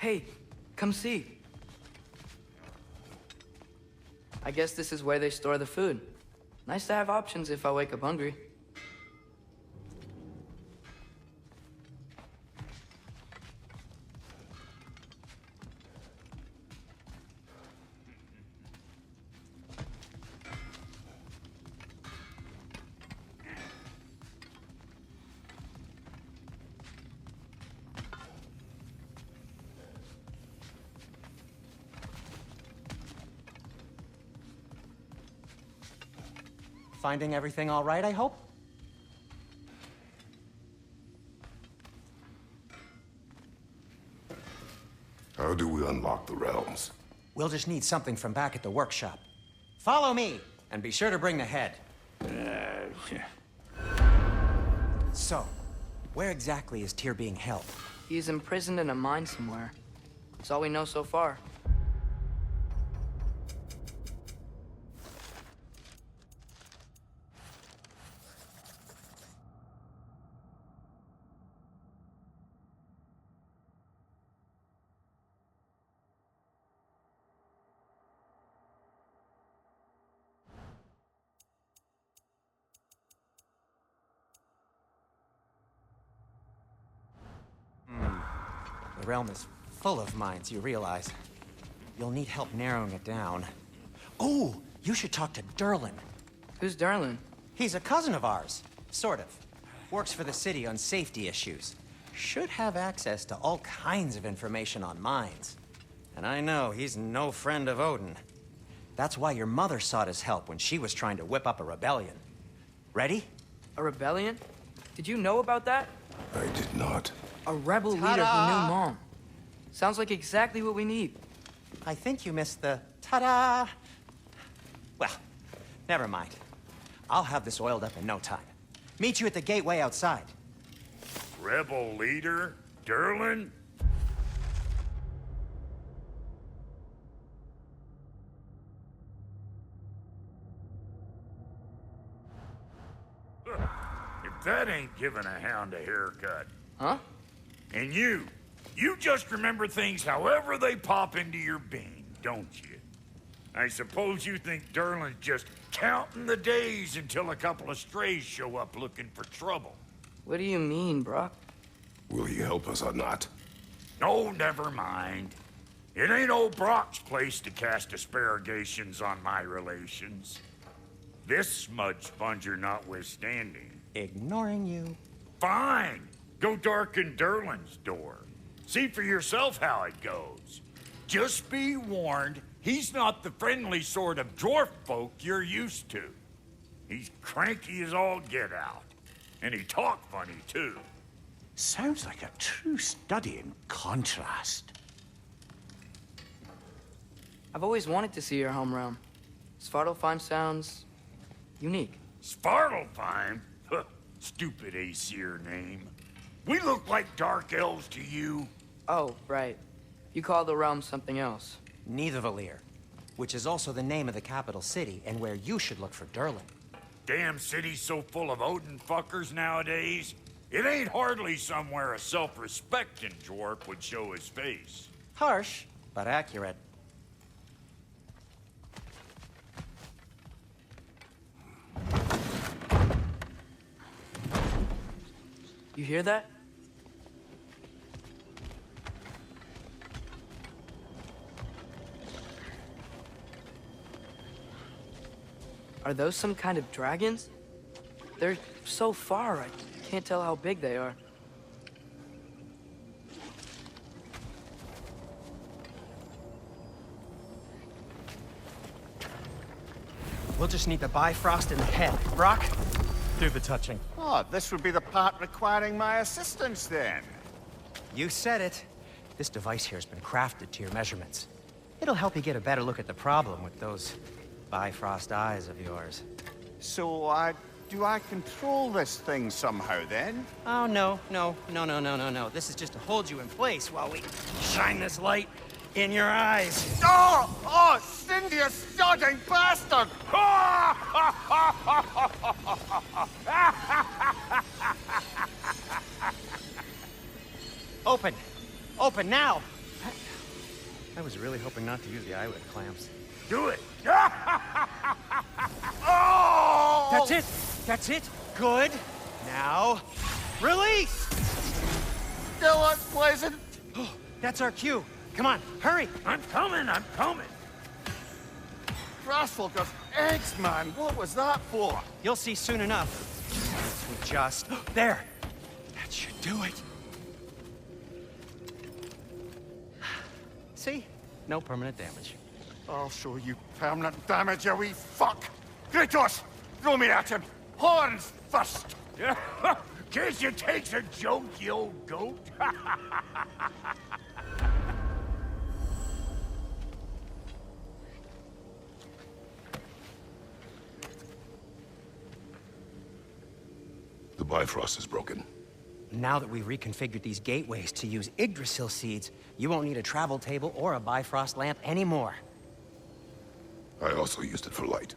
Hey, come see. I guess this is where they store the food. Nice to have options if I wake up hungry. Finding everything all right, I hope? How do we unlock the realms? We'll just need something from back at the workshop. Follow me, and be sure to bring the head. So, where exactly is Tyr being held? He's imprisoned in a mine somewhere. That's all we know so far. The realm is full of mines, you realize. You'll need help narrowing it down. Oh, you should talk to Derlin. Who's Darlin? He's a cousin of ours, sort of. Works for the city on safety issues. Should have access to all kinds of information on mines. And I know he's no friend of Odin. That's why your mother sought his help when she was trying to whip up a rebellion. Ready? A rebellion? Did you know about that? I did not. A rebel leader who knew Mom. Sounds like exactly what we need. I think you missed the ta-da. Well, never mind. I'll have this oiled up in no time. Meet you at the gateway outside. Rebel leader? Derlin? If that ain't giving a hound a haircut. Huh? And you just remember things however they pop into your bean, don't you? I suppose you think Derlin's just counting the days until a couple of strays show up looking for trouble. What do you mean, Brock? Will he help us or not? Oh, never mind. It ain't old Brock's place to cast aspersions on my relations. This smudge sponger notwithstanding. Ignoring you. Fine. Go darken Derlin's door. See for yourself how it goes. Just be warned, he's not the friendly sort of dwarf folk you're used to. He's cranky as all get out. And he talk funny, too. Sounds like a true study in contrast. I've always wanted to see your home realm. Svartalfheim sounds unique. Svartalfheim? Huh, stupid Aesir name. We look like dark elves to you. Oh, right. You call the realm something else. Nidavellir, which is also the name of the capital city and where you should look for Derlin. Damn city's so full of Odin fuckers nowadays. It ain't hardly somewhere a self-respecting dwarf would show his face. Harsh, but accurate. You hear that? Are those some kind of dragons? They're so far, I can't tell how big they are. We'll just need the Bifrost in the head. Brock, do the touching. Oh, this would be the part requiring my assistance then. You said it. This device here has been crafted to your measurements. It'll help you get a better look at the problem with those Bifrost eyes of yours. So, do I control this thing somehow then? Oh, no. This is just to hold you in place while we shine this light in your eyes. Oh, Cindy, you sodding bastard! Open now! I was really hoping not to use the eyelid clamps. Do it. Oh! That's it! That's it! Good! Now, release! Still unpleasant. That's our cue. Come on, hurry! I'm coming, I'm coming. Grassfolk of eggs, man. What was that for? You'll see soon enough. We just... There! That should do it. See? No permanent damage. I'll show you permanent damage, you wee fuck. Kratos, throw me at him. Horns first. Guess you takes a joke, you old goat. The Bifrost is broken. Now that we've reconfigured these gateways to use Yggdrasil seeds, you won't need a travel table or a Bifrost lamp anymore. I also used it for light.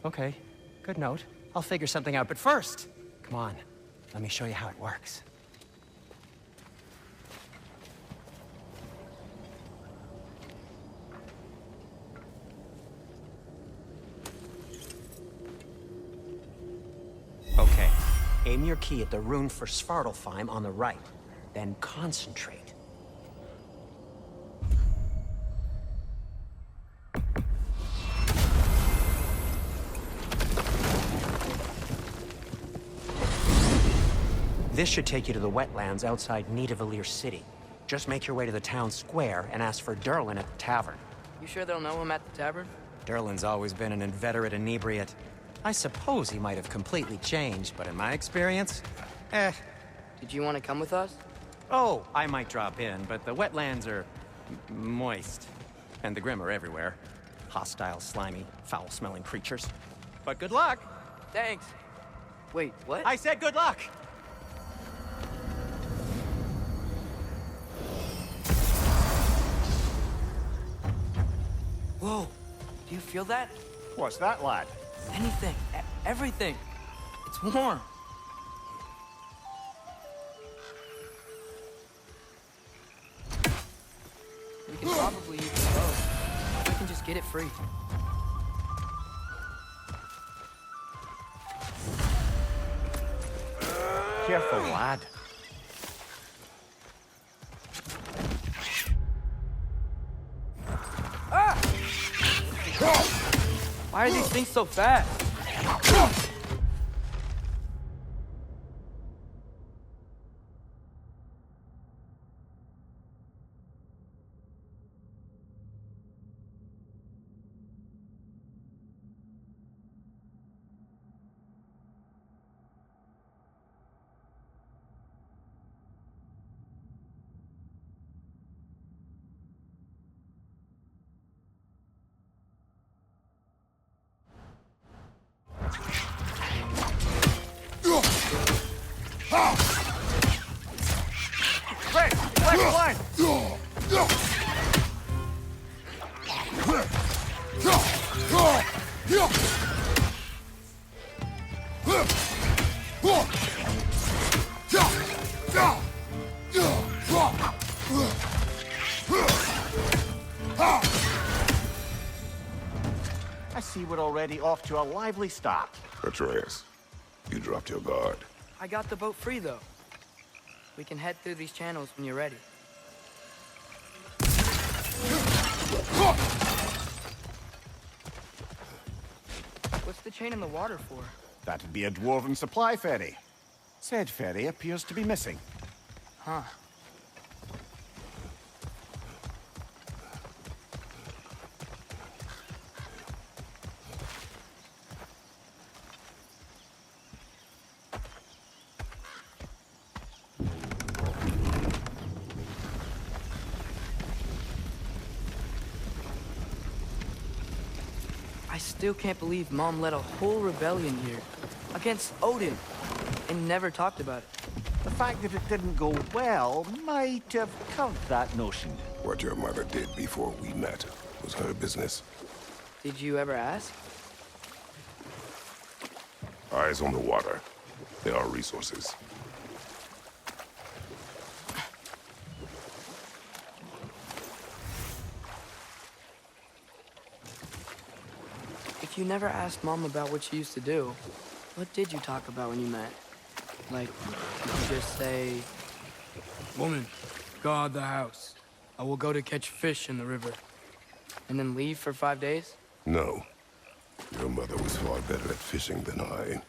Okay, good note. I'll figure something out, but first, come on, let me show you how it works. Okay, aim your key at the rune for Svartalfheim on the right, then concentrate. This should take you to the wetlands outside Nidavellir City. Just make your way to the town square and ask for Durlin at the tavern. You sure they'll know him at the tavern? Durlin's always been an inveterate inebriate. I suppose he might have completely changed, but in my experience, Did you want to come with us? Oh, I might drop in, but the wetlands are moist. And the Grim are everywhere. Hostile, slimy, foul-smelling creatures. But good luck! Thanks. Wait, what? I said good luck! Whoa, do you feel that? What's that, lad? Anything, everything. It's warm. We can probably use the boat. We can just get it free. Careful, lad. Why are these things so fast? I see we're already off to a lively start. Atreus, you dropped your guard. I got the boat free, though. We can head through these channels when you're ready. What's the chain in the water for? That'd be a dwarven supply ferry. Said ferry appears to be missing. Huh. I still can't believe Mom led a whole rebellion here against Odin and never talked about it. The fact that it didn't go well might have curved that notion. What your mother did before we met was her business. Did you ever ask? Eyes on the water. There are resources. if you never asked Mom about what she used to do, what did you talk about when you met? Like, did you just say, "Woman, guard the house. I will go to catch fish in the river," and then leave for 5 days? No. Your mother was far better at fishing than I.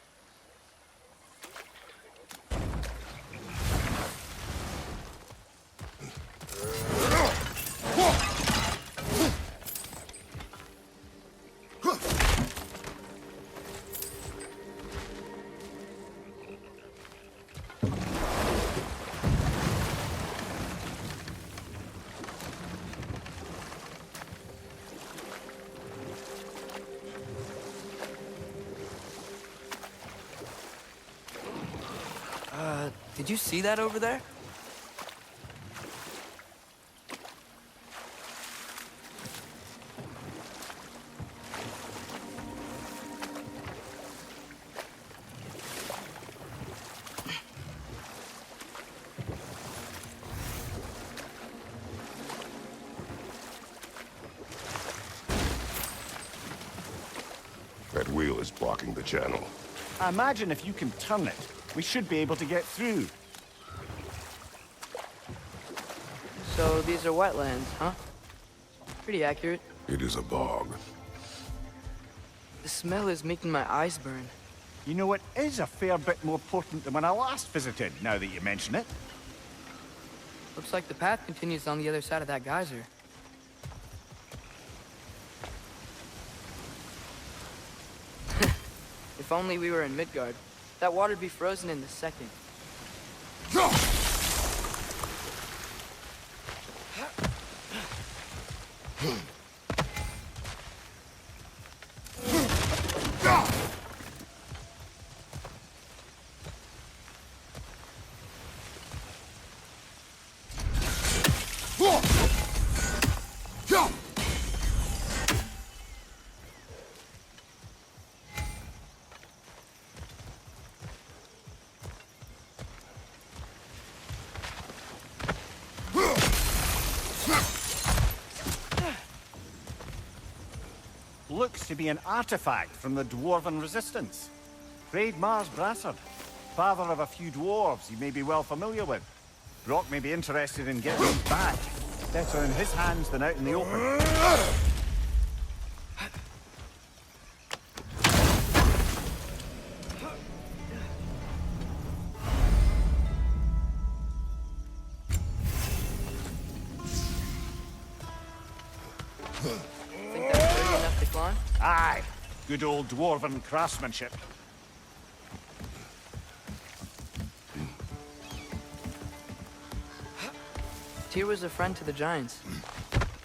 Did you see that over there? That wheel is blocking the channel. I imagine if you can turn it, we should be able to get through. So these are wetlands, huh? Pretty accurate. It is a bog. The smell is making my eyes burn. You know, it is a fair bit more potent than when I last visited, now that you mention it. Looks like the path continues on the other side of that geyser. If only we were in Midgard. That water'd be frozen in a second. Looks to be an artifact from the Dwarven Resistance. Raid Mars Brassard, father of a few dwarves you may be well familiar with. Brock may be interested in getting these back. Better in his hands than out in the open. Think that's sturdy enough to climb? Aye, good old Dwarven craftsmanship. Tyr was a friend to the Giants.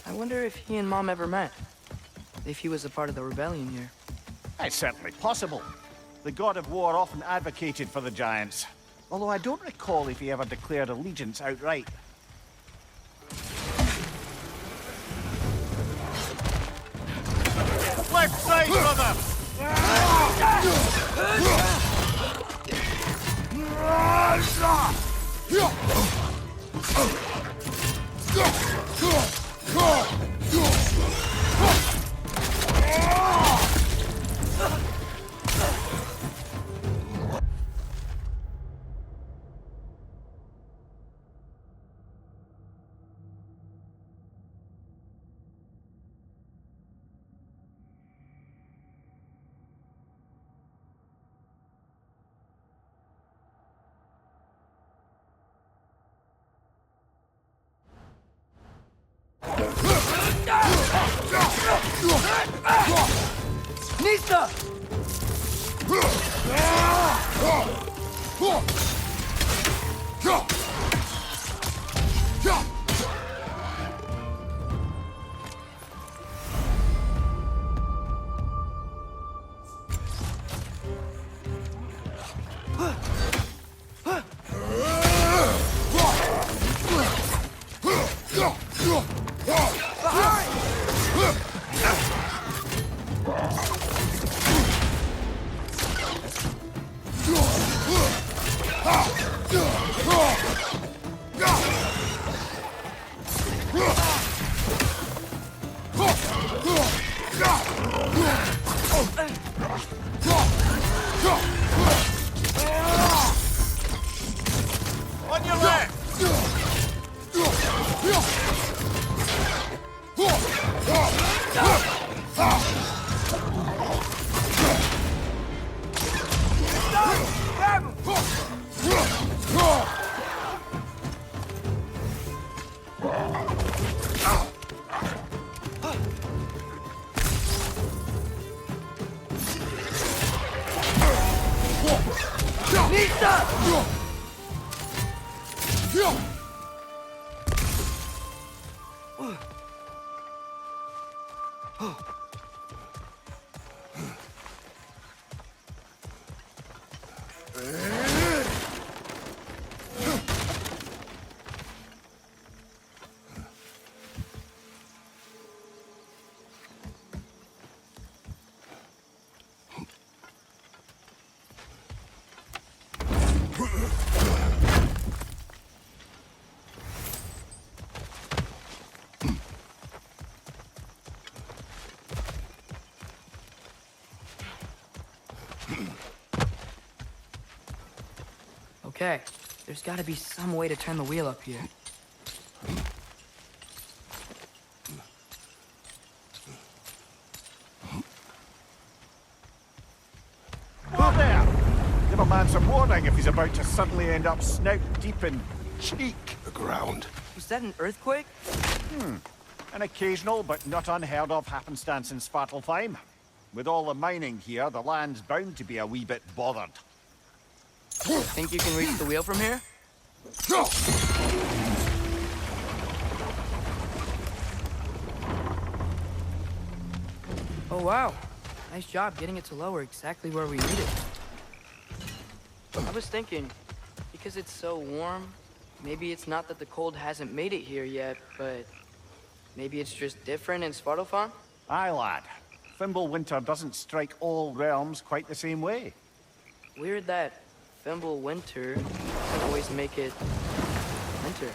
I wonder if he and Mom ever met. If he was a part of the rebellion here. It's certainly possible. The god of war often advocated for the Giants. Although I don't recall if he ever declared allegiance outright. Left side, brother! Nista! Okay, there's gotta be some way to turn the wheel up here. Whoa there! Give a man some warning if he's about to suddenly end up snout deep in cheek. The ground. Was that an earthquake? An occasional but not unheard of happenstance in Svartalfheim. With all the mining here, the land's bound to be a wee bit bothered. Think you can reach the wheel from here? Oh wow, nice job getting it to lower exactly where we need it. I was thinking, because it's so warm, maybe it's not that the cold hasn't made it here yet, but maybe it's just different in Svartalfheim? Aye, lad. Fimble winter doesn't strike all realms quite the same way. Weird that Fimble winter doesn't always make it winter.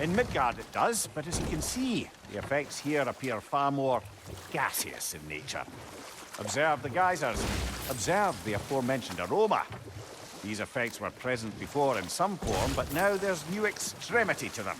In Midgard it does, but as you can see, the effects here appear far more gaseous in nature. Observe the geysers. Observe the aforementioned aroma. These effects were present before in some form, but now there's new extremity to them.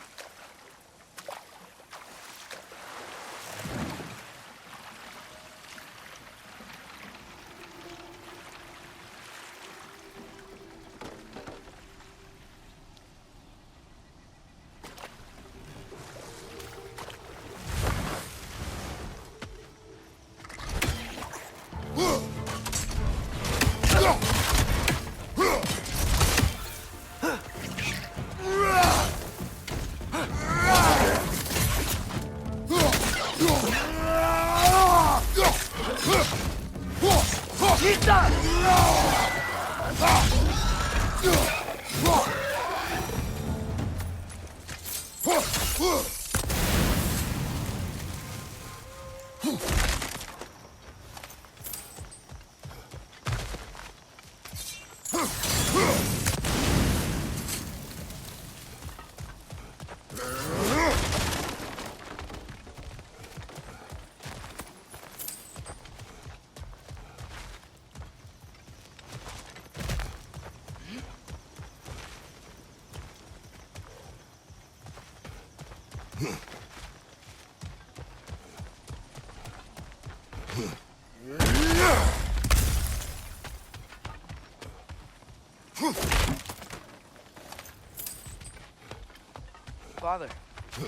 Father,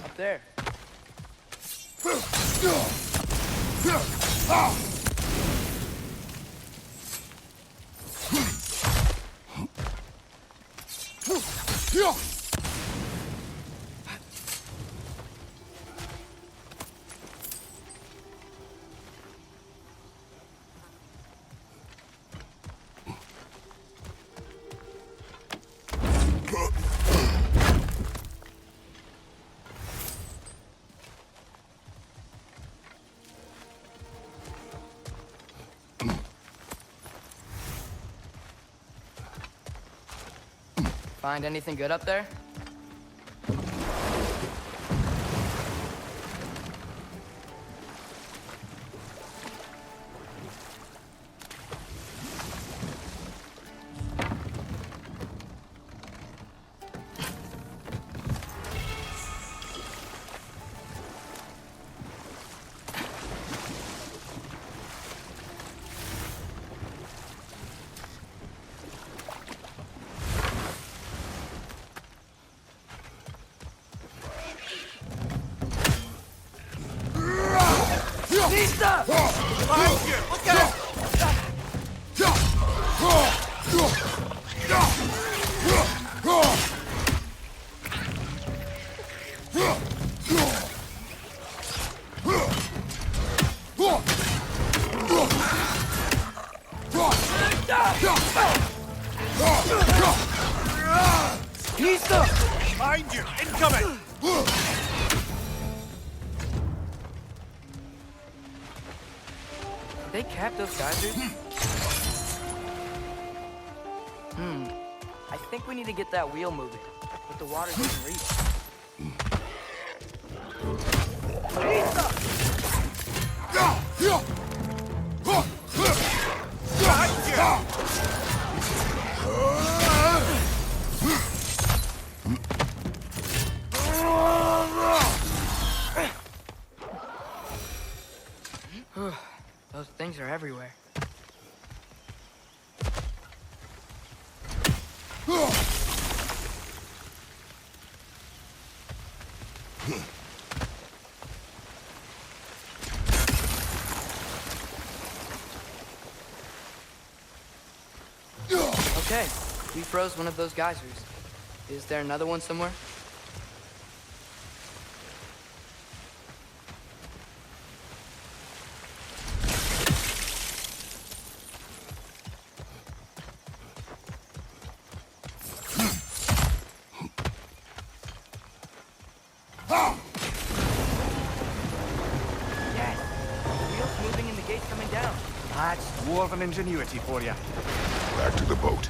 up there. Find anything good up there? Behind you! Look out! He's the... Behind you! Incoming! Did they cap those geysers? I think we need to get that wheel moving, but the water doesn't reach. Those things are everywhere. Okay, we froze one of those geysers. Is there another one somewhere? Yes, the wheel's moving and the gate's coming down. That's dwarven ingenuity for you. Back to the boat.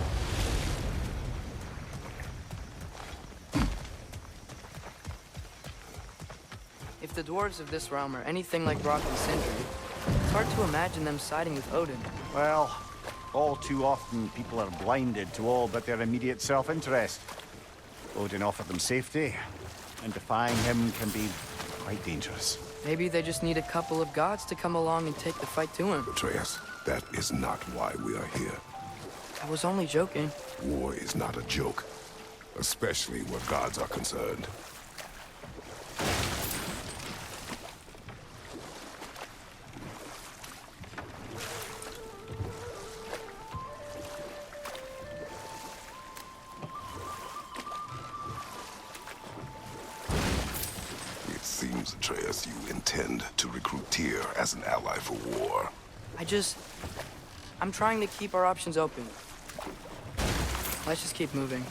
If the dwarves of this realm are anything like Brock and Sindri, it's hard to imagine them siding with Odin. Well, all too often people are blinded to all but their immediate self-interest. Odin offered them safety, and defying him can be quite dangerous. Maybe they just need a couple of gods to come along and take the fight to him. Atreus, that is not why we are here. I was only joking. War is not a joke, especially where gods are concerned. It seems, Atreus, you intend to recruit Tyr as an ally for war. I'm trying to keep our options open. Let's just keep moving.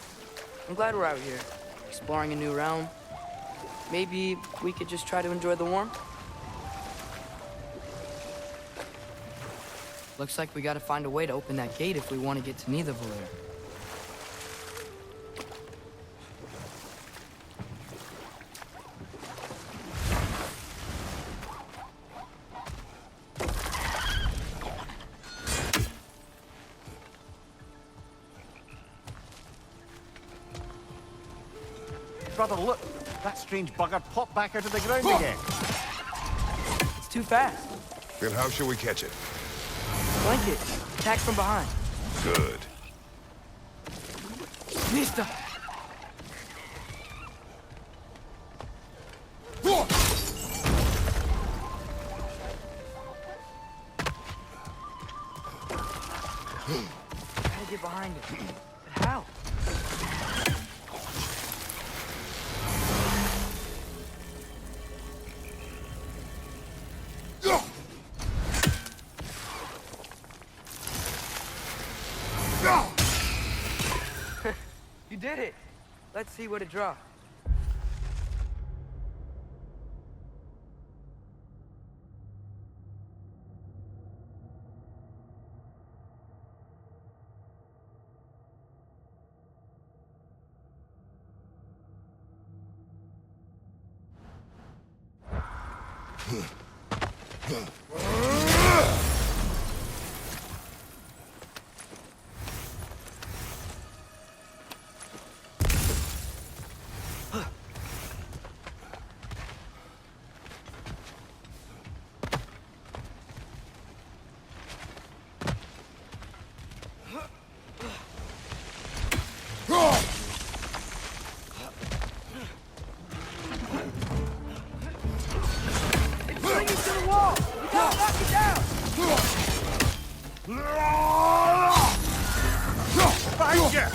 I'm glad we're out here, exploring a new realm. Maybe we could just try to enjoy the warmth? Looks like we gotta find a way to open that gate if we want to get to Nidavellir. Brother, look! That strange bugger popped back out of the ground again. It's too fast. Then how shall we catch it? Flank it. Attack from behind. Good. Mister! Gotta get behind it. But how? You did it! Let's see what it draws. It's bringing to the wall! We gotta knock it down! Behind you!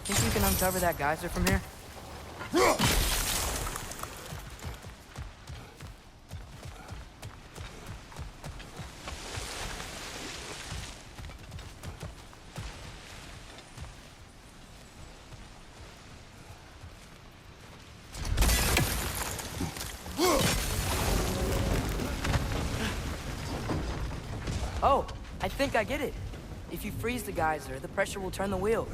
Think you can uncover that geyser from here? Oh, I think I get it. If you freeze the geyser, the pressure will turn the wheel.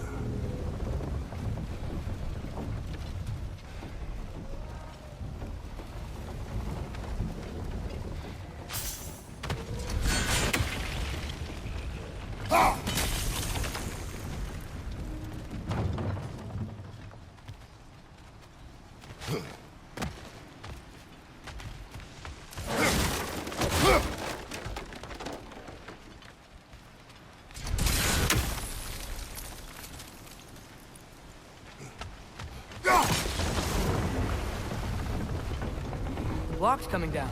Block's coming down.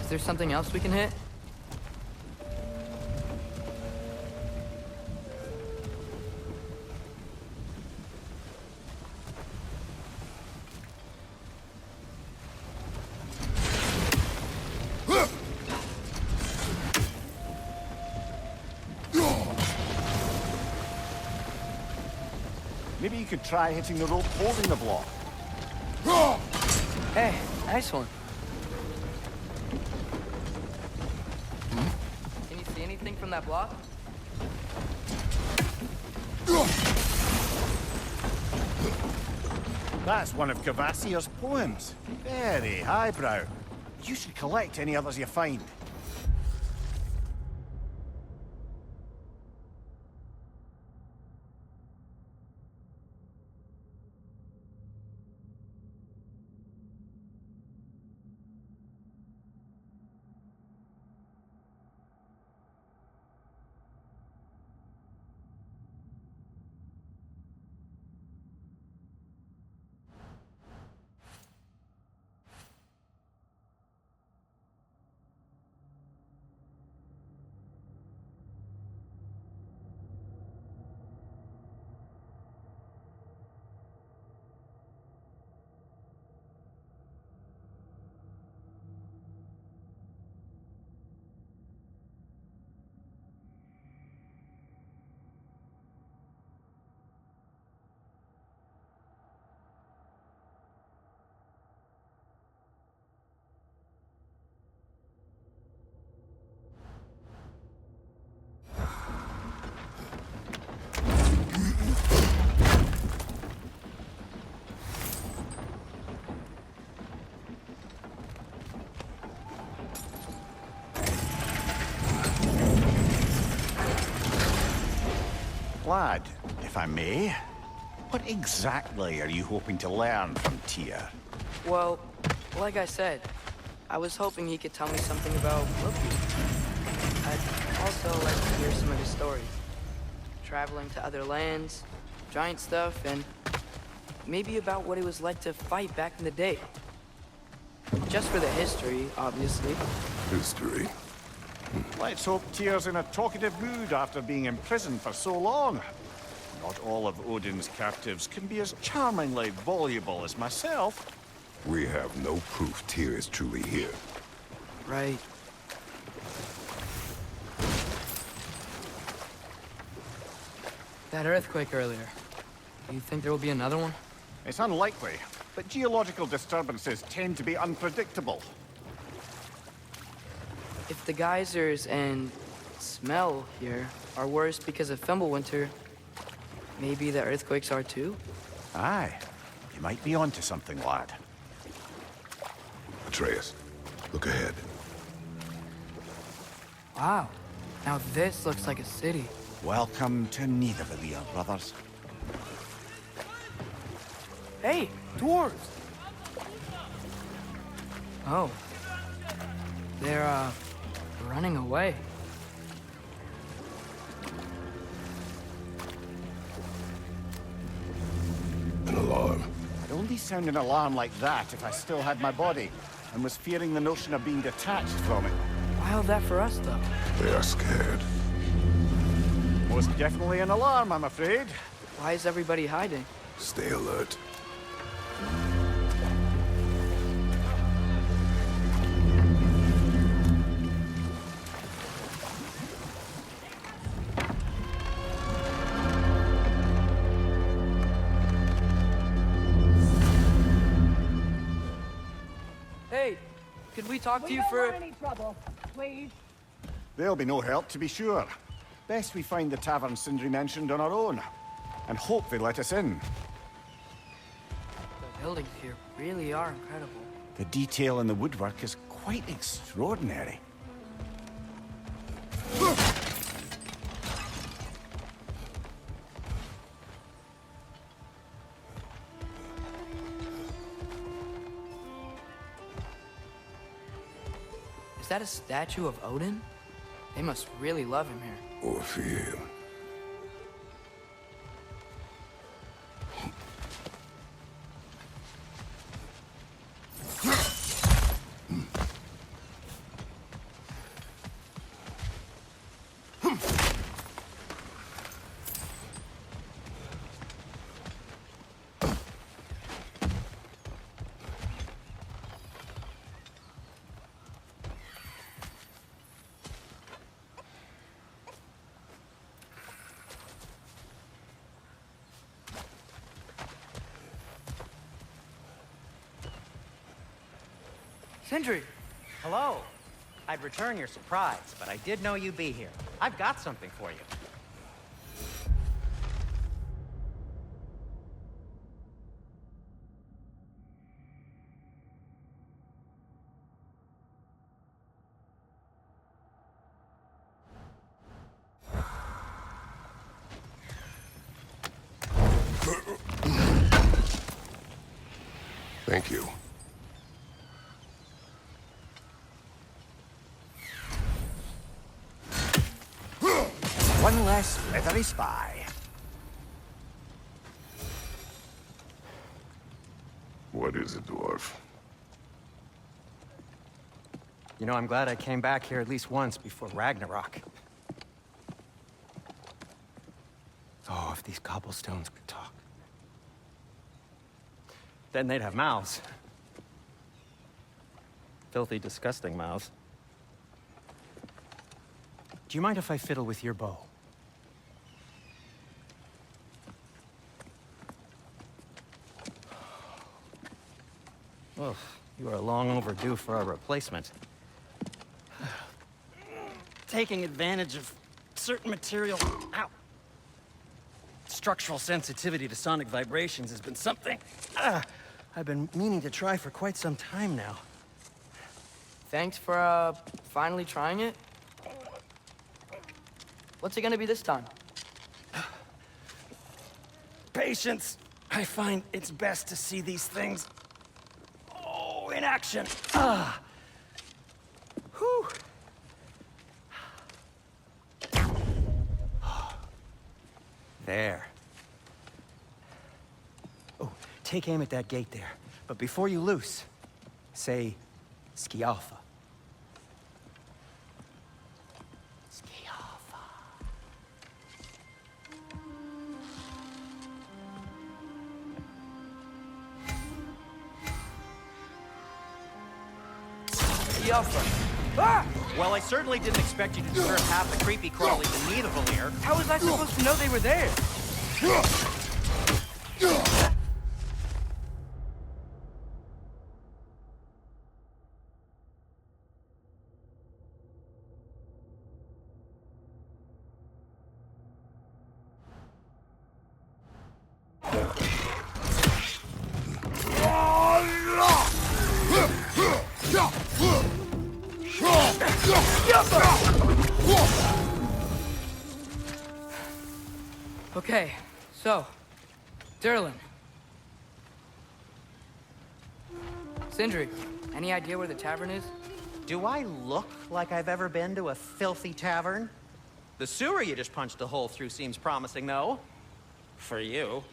Is there something else we can hit? Maybe you could try hitting the rope holding the block. Hey, nice one. Can you see anything from that block? That's one of Cavassier's poems. Very highbrow. You should collect any others you find. Lad, if I may, what exactly are you hoping to learn from Tyr? Well, like I said, I was hoping he could tell me something about Loki. I'd also like to hear some of his stories. Traveling to other lands, giant stuff, and maybe about what it was like to fight back in the day. Just for the history, obviously. History? Let's hope Tyr's in a talkative mood after being imprisoned for so long. Not all of Odin's captives can be as charmingly voluble as myself. We have no proof Tyr is truly here. Right. That earthquake earlier. Do you think there will be another one? It's unlikely. but geological disturbances tend to be unpredictable. If the geysers and smell here are worse because of Fimbulwinter, maybe the earthquakes are too? Aye, you might be onto something, lad. Atreus, look ahead. Wow. Now this looks like a city. Welcome to Nidavellir, brothers. Hey, dwarves! Oh. They're, running away. An alarm. I'd only sound an alarm like that if I still had my body, and was fearing the notion of being detached from it. Wild that for us, though. They are scared. Most definitely an alarm, I'm afraid. Why is everybody hiding? Stay alert. Hey, could we talk to you for... We don't want any trouble, please. There'll be no help, to be sure. Best we find the tavern Sindri mentioned on our own, and hope they let us in. The buildings here really are incredible. The detail in the woodwork is quite extraordinary. Is that a statue of Odin? They must really love him here. Or fear him. Sindri! Hello. I'd return your surprise, but I did know you'd be here. I've got something for you. Thank you. One less feathery spy. What is it, dwarf? You know, I'm glad I came back here at least once before Ragnarok. Oh, if these cobblestones could talk. Then they'd have mouths. Filthy, disgusting mouths. Do you mind if I fiddle with your bow? Oh, you are long overdue for a replacement. Taking advantage of certain material... Ow! Structural sensitivity to sonic vibrations has been something I've been meaning to try for quite some time now. Thanks for, finally trying it. What's it gonna be this time? Patience. I find it's best to see these things... in action. Whew. There. Oh, take aim at that gate there. But before you loose, say, Skialfa. Skialfa. Skialfa. Ah! Well, I certainly didn't expect you to disturb half the creepy crawlies in Nidavellir. How was I supposed to know they were there? Okay, so, Derlin. Sindri, any idea where the tavern is? Do I look like I've ever been to a filthy tavern? The sewer you just punched a hole through seems promising, though. For you.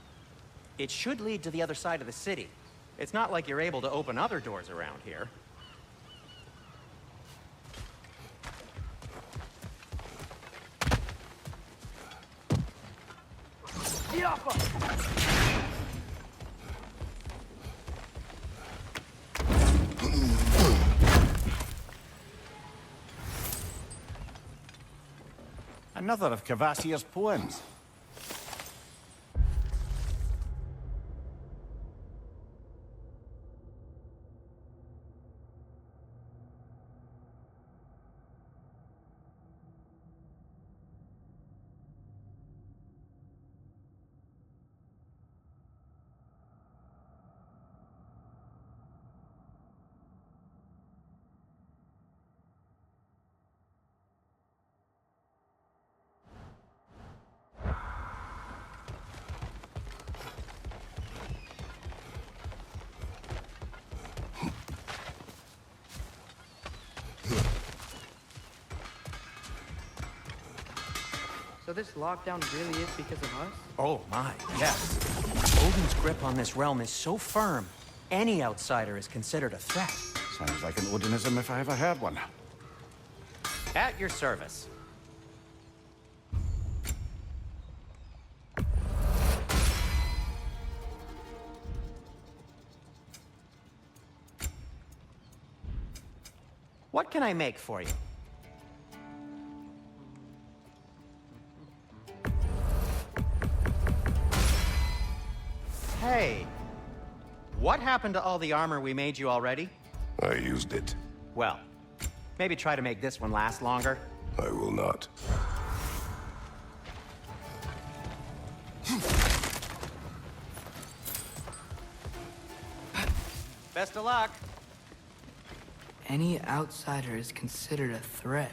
It should lead to the other side of the city. It's not like you're able to open other doors around here. Another of Cavassier's poems. So this lockdown really is because of us? Oh my, yes. Odin's grip on this realm is so firm, any outsider is considered a threat. Sounds like an Odinism if I ever heard one. At your service. What can I make for you? Hey, what happened to all the armor we made you already? I used it. Well, maybe try to make this one last longer. I will not. Best of luck. Any outsider is considered a threat.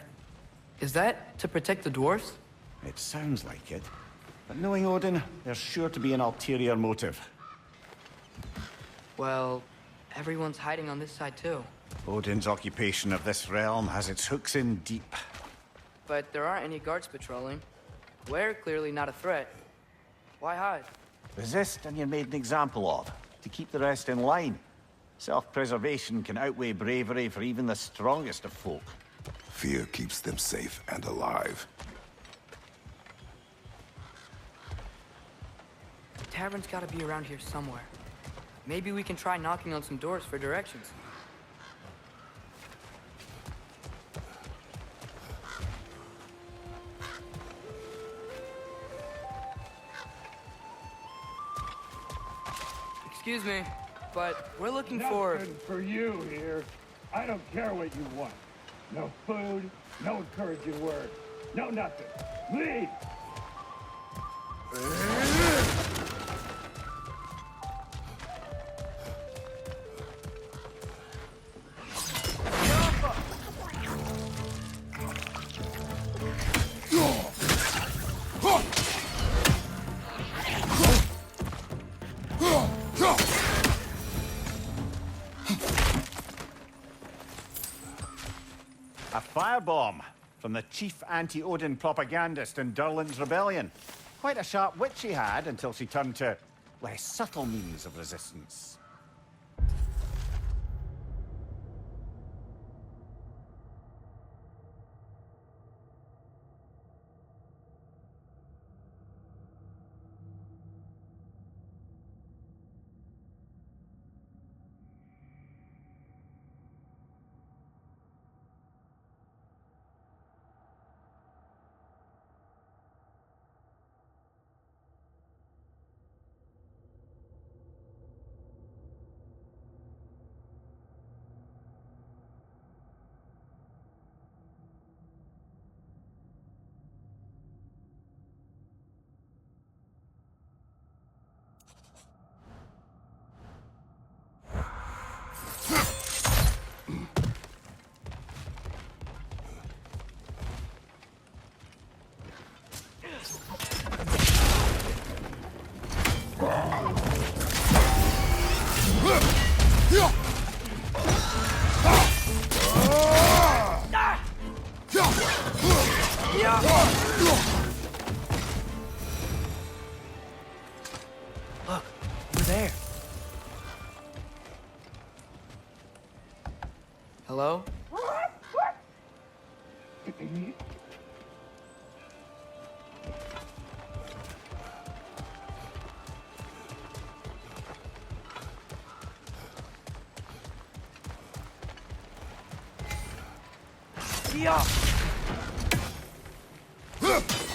Is that to protect the dwarves? It sounds like it. But knowing Odin, there's sure to be an ulterior motive. Well, everyone's hiding on this side too. Odin's occupation of this realm has its hooks in deep. But there aren't any guards patrolling. We're clearly not a threat. Why hide? Resist and you're made an example of, to keep the rest in line. Self-preservation can outweigh bravery for even the strongest of folk. Fear keeps them safe and alive. The tavern's gotta be around here somewhere. Maybe we can try knocking on some doors for directions. Excuse me, but we're looking for... Nothing for you here. I don't care what you want. No food, no encouraging words, no nothing. Leave! A firebomb from the chief anti-Odin propagandist in Durlin's rebellion. Quite a sharp wit she had until she turned to less subtle means of resistance. Look, over there. Hello?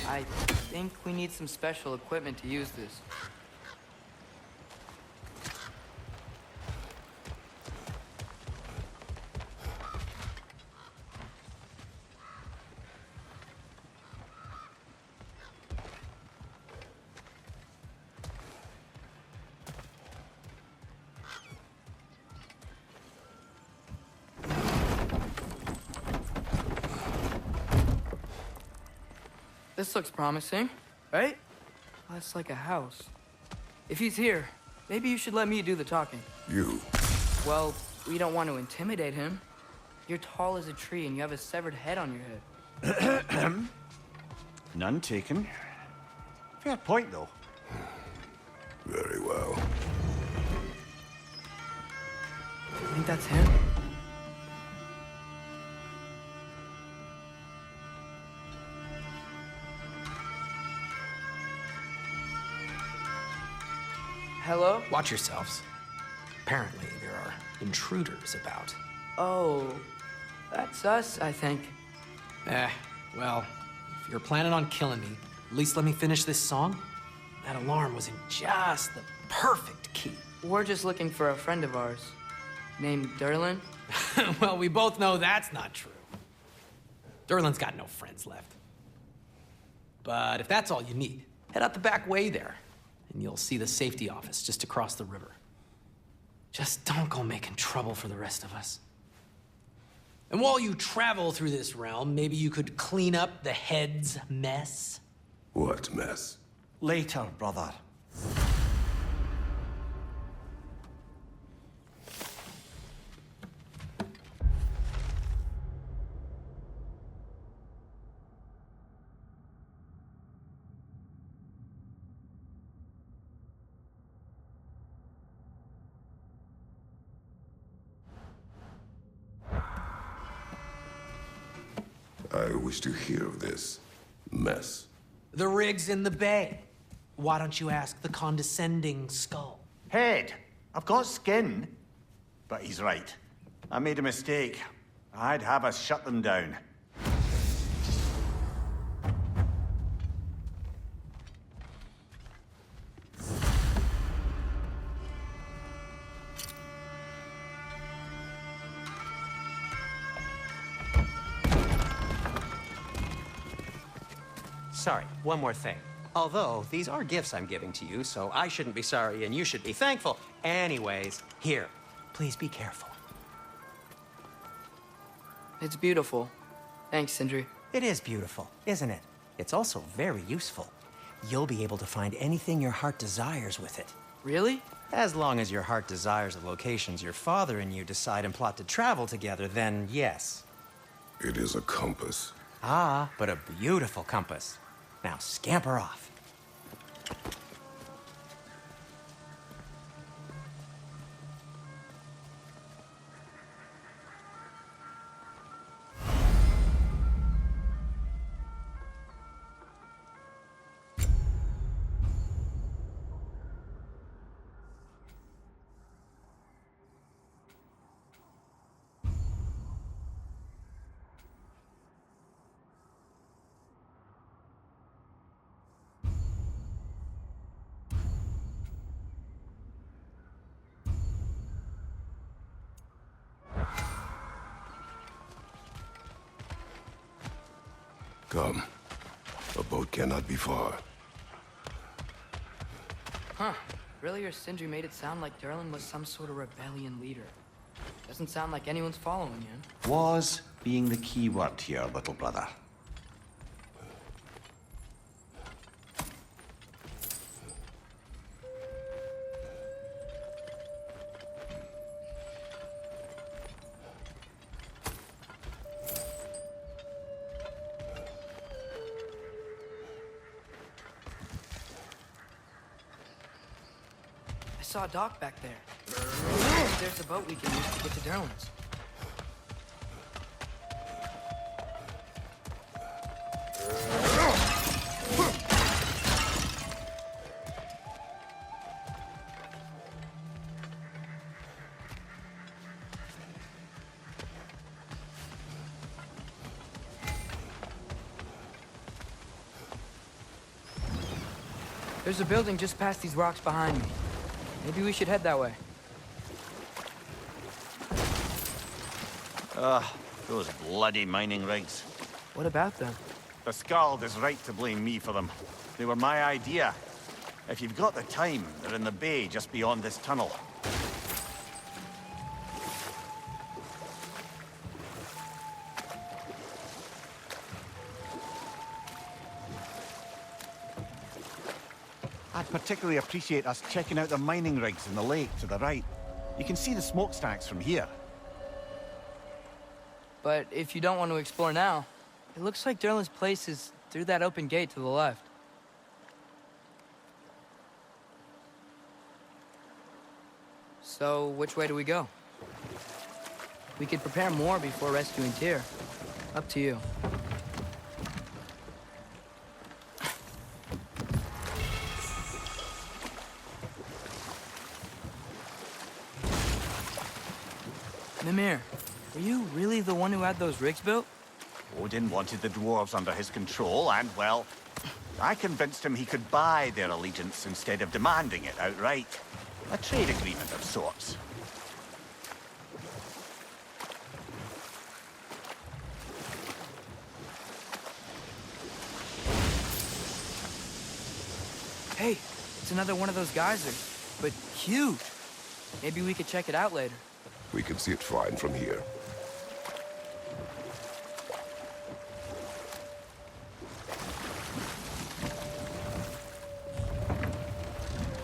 I think we need some special equipment to use this. This looks promising, right? That's like a house. If he's here, maybe you should let me do the talking. You. Well, we don't want to intimidate him. You're tall as a tree and you have a severed head on your head. None taken. Fair point, though. Very well. I think that's him. Hello? Watch yourselves. Apparently, there are intruders about. Oh, that's us, I think. Well, if you're planning on killing me, at least let me finish this song. That alarm was in just the perfect key. We're just looking for a friend of ours named Derlin. Well, we both know that's not true. Derlin's got no friends left. But if that's all you need, head out the back way there, and you'll see the safety office just across the river. Just don't go making trouble for the rest of us. And while you travel through this realm, maybe you could clean up the head's mess. What mess? Later, brother. I wish to hear of this mess. The rig's in the bay. Why don't you ask the condescending skull? Head. I've got skin. But he's right. I made a mistake. I'd have us shut them down. Sorry, one more thing. Although, these are gifts I'm giving to you, so I shouldn't be sorry and you should be thankful. Anyways, here, please be careful. It's beautiful. Thanks, Sindri. It is beautiful, isn't it? It's also very useful. You'll be able to find anything your heart desires with it. Really? As long as your heart desires the locations your father and you decide and plot to travel together, then yes. It is a compass. Ah, but a beautiful compass. Now scamper off. Come. A boat cannot be far. Huh. Earlier, Sindri made it sound like Derlin was some sort of rebellion leader. Doesn't sound like anyone's following him. Was being the key word here, little brother. saw a dock back there. Maybe there's a boat we can use to get to Derlin's. There's a building just past these rocks behind me. Maybe we should head that way. Those bloody mining rigs. What about them? The Skald is right to blame me for them. They were my idea. If you've got the time, they're in the bay just beyond this tunnel. I'd particularly appreciate us checking out the mining rigs in the lake to the right. You can see the smokestacks from here. But if you don't want to explore now, it looks like Derlin's place is through that open gate to the left. So, which way do we go? We could prepare more before rescuing Tyr. Up to you. Mimir, were you really the one who had those rigs built? Odin wanted the dwarves under his control, and, well, I convinced him he could buy their allegiance instead of demanding it outright. A trade agreement of sorts. Hey, it's another one of those geysers, but huge. Maybe we could check it out later. We can see it fine from here.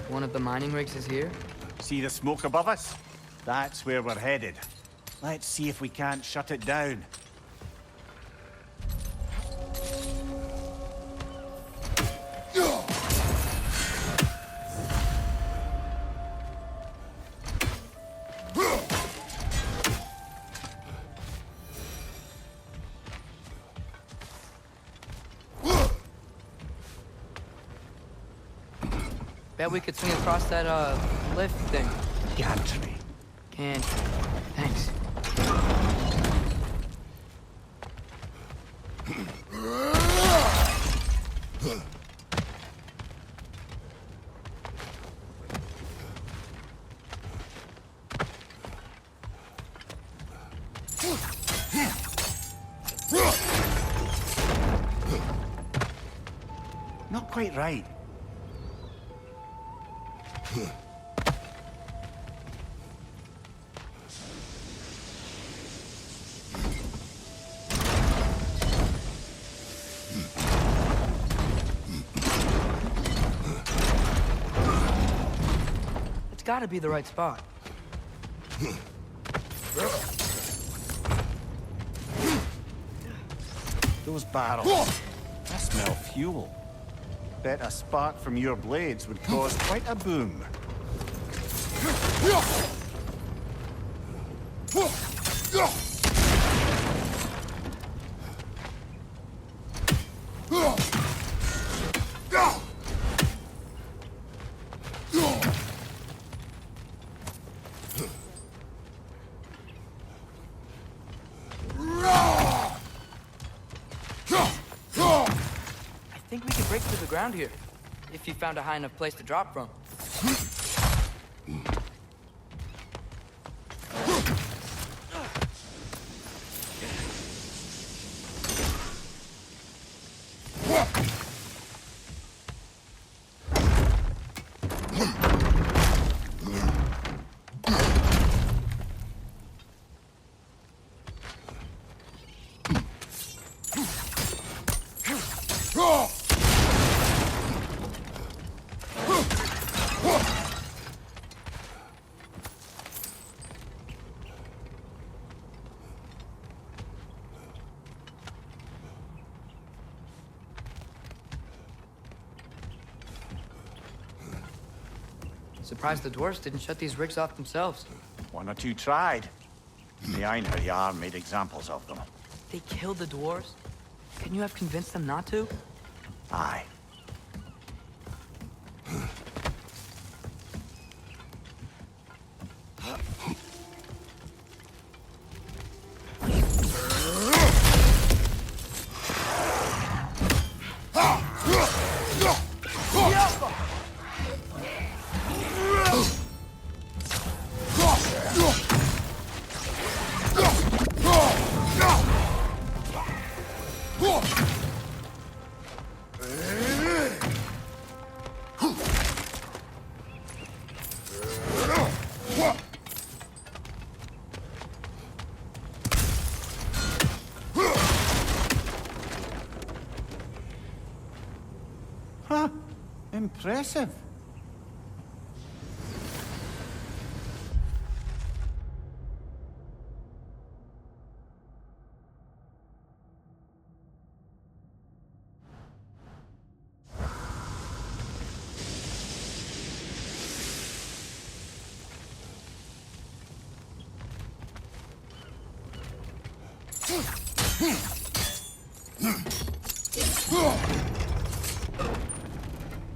One of the mining rigs is here? See the smoke above us? That's where we're headed. Let's see if we can't shut it down. Bet we could swing across that, lift thing. Gantry. Can't. Thanks. Not quite right. It's gotta be the right spot. Those barrels. I smell fuel. Bet a spark from your blades would cause quite a boom. I think we could break through the ground here, if you found a high enough place to drop from. Surprised the dwarves didn't shut these rigs off themselves. One or two tried. The Einherjar made examples of them. They killed the dwarves? Couldn't you have convinced them not to? Aye. Huh. Impressive.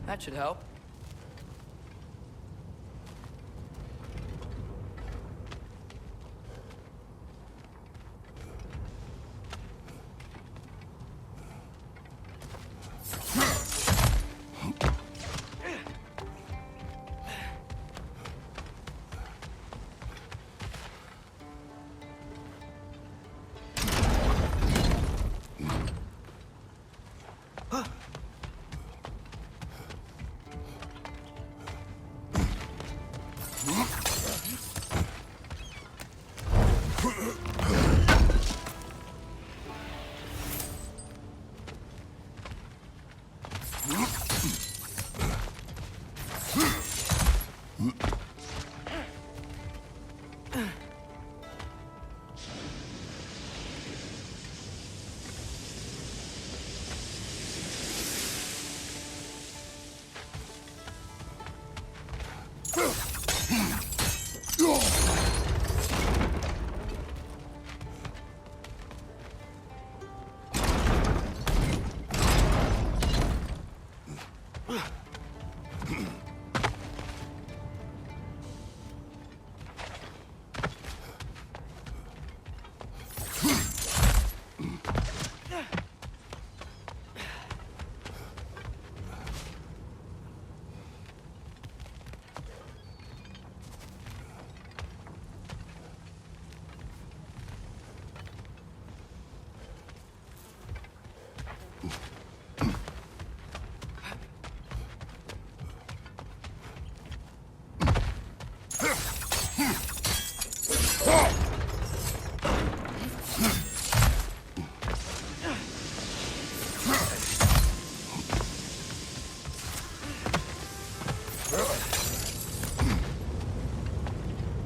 That should help.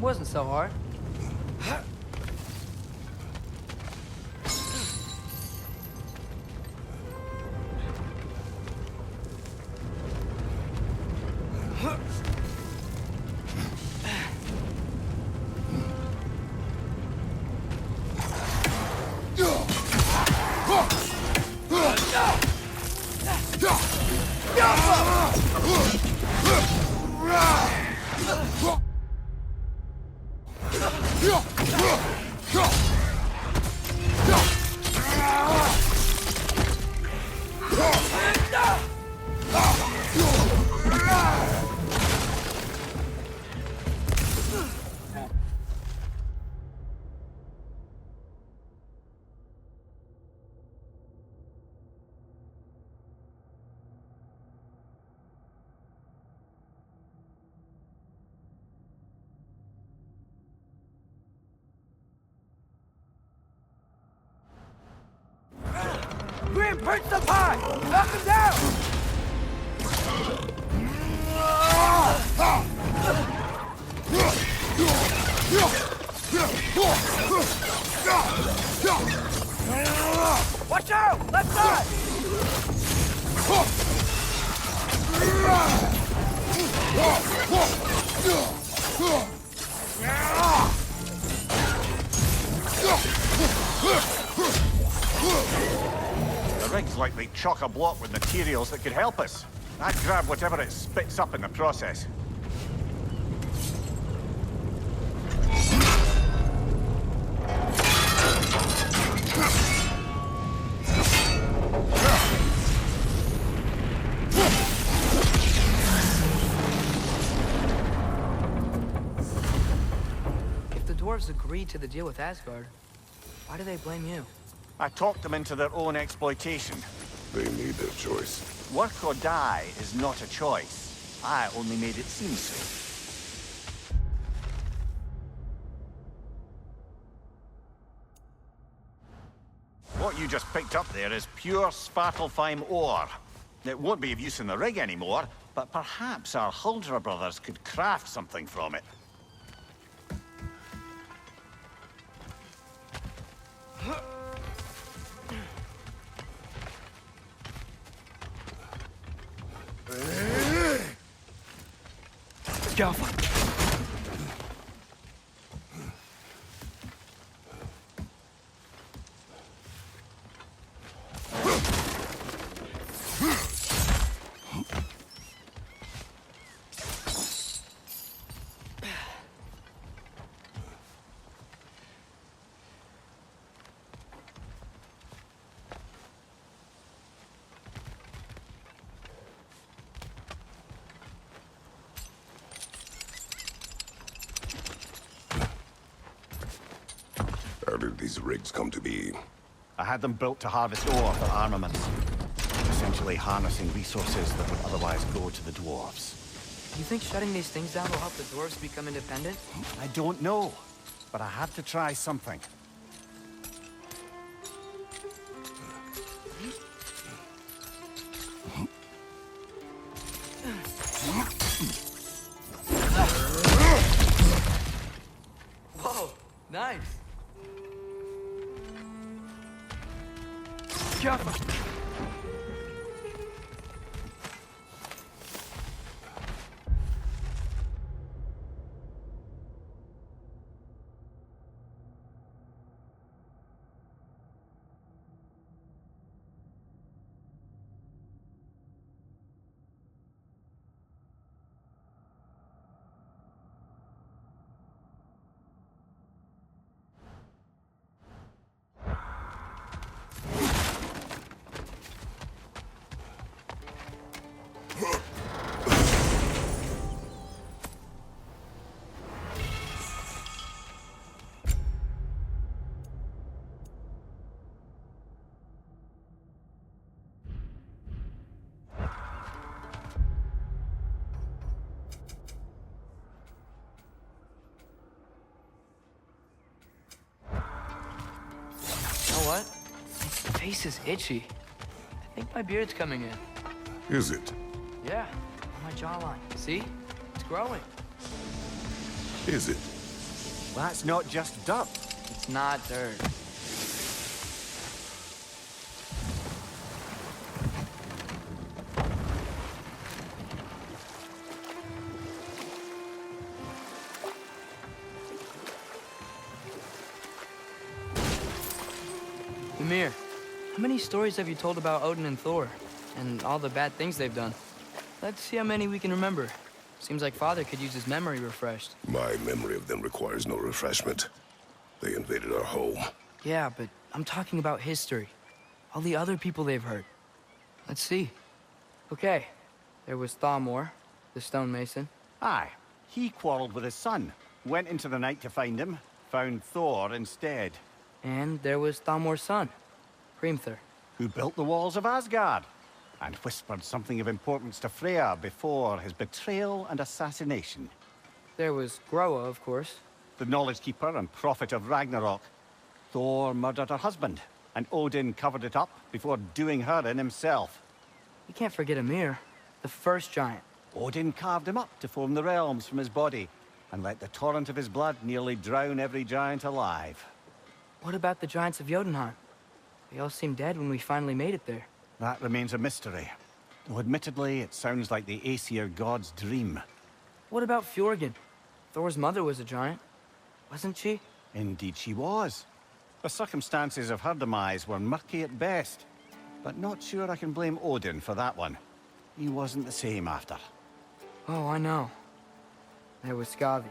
Wasn't so hard. Grim, perch up high! Knock him down! Watch out! Left side! they chock a block with materials that could help us. I'd grab whatever it spits up in the process. If the dwarves agreed to the deal with Asgard, why do they blame you? I talked them into their own exploitation. They made their choice. Work or die is not a choice. I only made it seem so. What you just picked up there is pure Svartalfheim ore. It won't be of use in the rig anymore, but perhaps our Huldra brothers could craft something from it. Jaffa. How did these rigs come to be? I had them built to harvest ore for armaments. Essentially harnessing resources that would otherwise go to the dwarves. You think shutting these things down will help the dwarves become independent? I don't know, but I had to try something. Whoa, nice. Jaffa. What? My face is itchy. I think my beard's coming in. Is it? Yeah, on my jawline. See? It's growing. Is it? That's not just dirt. It's not dirt. Ymir, how many stories have you told about Odin and Thor? And all the bad things they've done? Let's see how many we can remember. Seems like Father could use his memory refreshed. My memory of them requires no refreshment. They invaded our home. Yeah, but I'm talking about history. All the other people they've hurt. Let's see. Okay, there was Thamor, the stonemason. Aye, he quarreled with his son, went into the night to find him, found Thor instead. And there was Thamor's son, Hrimthur. Who built the walls of Asgard, and whispered something of importance to Freya before his betrayal and assassination. There was Groa, of course. The knowledge keeper and prophet of Ragnarok. Thor murdered her husband, and Odin covered it up before doing her in himself. You can't forget Ymir, the first giant. Odin carved him up to form the realms from his body, and let the torrent of his blood nearly drown every giant alive. What about the giants of Jotunheim? They all seemed dead when we finally made it there. That remains a mystery. Though admittedly, it sounds like the Aesir god's dream. What about Fjorgyn? Thor's mother was a giant, wasn't she? Indeed she was. The circumstances of her demise were murky at best. But not sure I can blame Odin for that one. He wasn't the same after. Oh, I know. There was Skavi,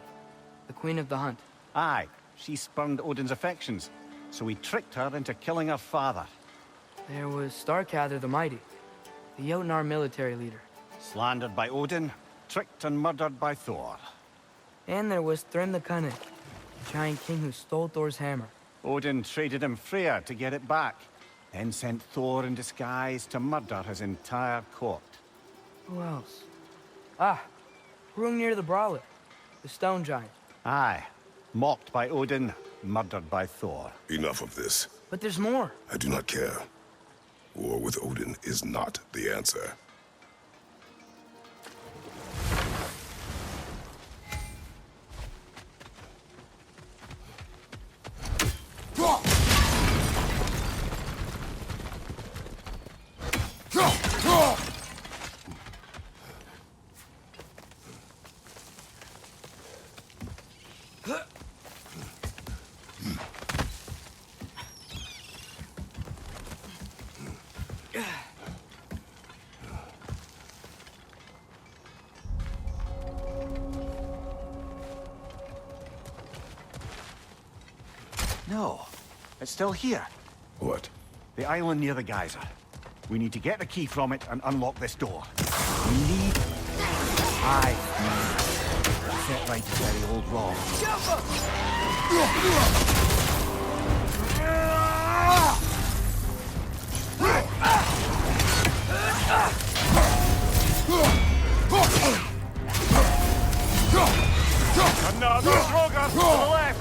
the queen of the hunt. Aye, she spurned Odin's affections, so he tricked her into killing her father. There was Starkather the Mighty, the Jotnar military leader. Slandered by Odin, tricked and murdered by Thor. And there was Thrym the Cunning, the giant king who stole Thor's hammer. Odin traded him Freya to get it back, then sent Thor in disguise to murder his entire court. Who else? Ah, Hrungnir the Brawler, the stone giant. Aye, mocked by Odin, murdered by Thor. Enough of this. But there's more. I do not care. War with Odin is not the answer. No, it's still here. What? The island near the geyser. We need to get the key from it and unlock this door. We need... Aye. Set right to very old wrong. Another Drogar to the left!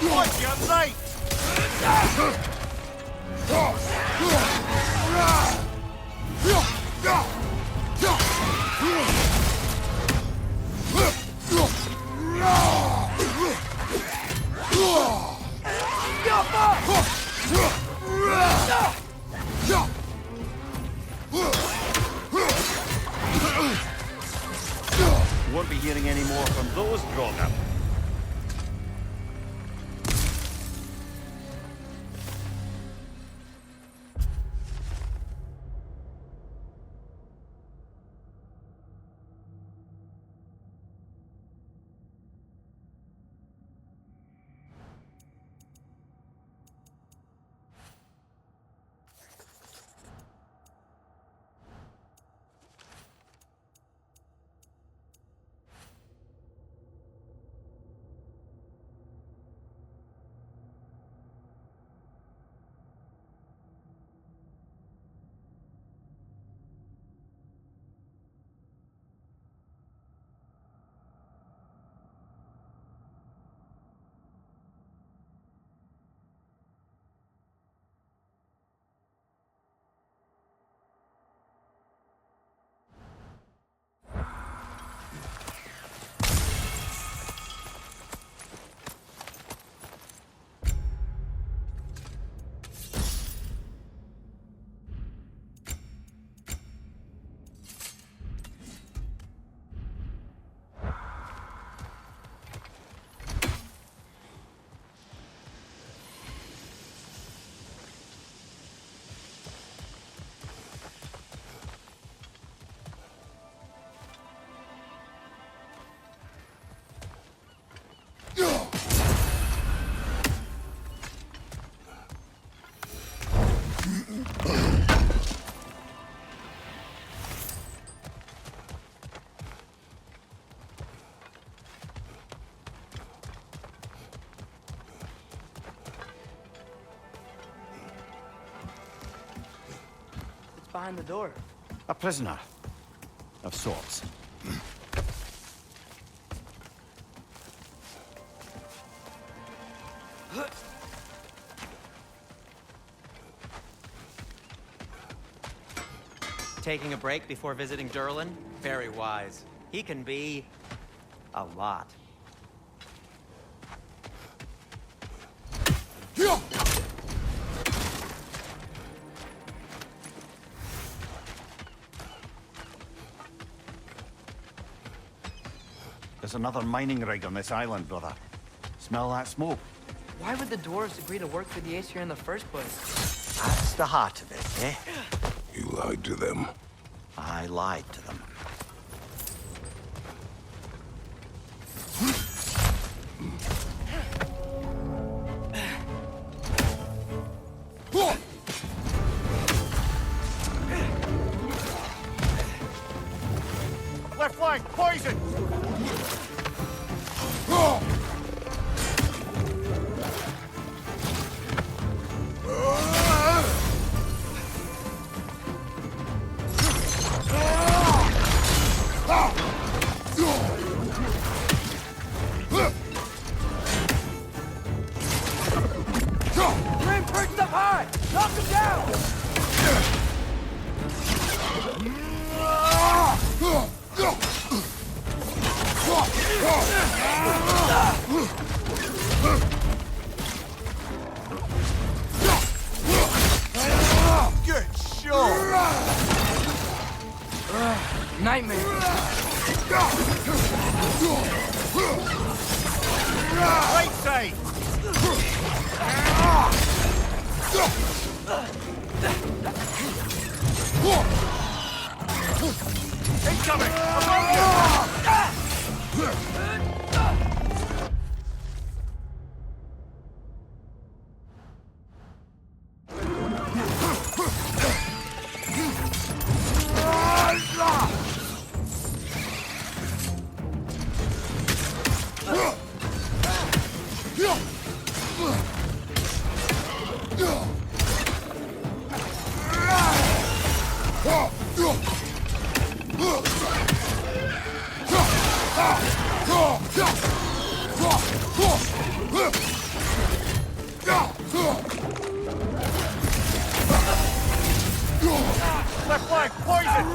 Watch your right! Won't be hearing any more from those Drogar. Behind the door. A prisoner. Of sorts. Taking a break before visiting Durlin? Very wise. He can be... a lot. There's another mining rig on this island, brother. Smell that smoke? Why would the dwarves agree to work for the Ace here in the first place? That's the heart of it, eh? You lied to them. I lied to them. Left flank, poison! Grim perched up high! Knock him down! Good shot! Nightmare! Right side! Incoming! Above you! Left flank, poison!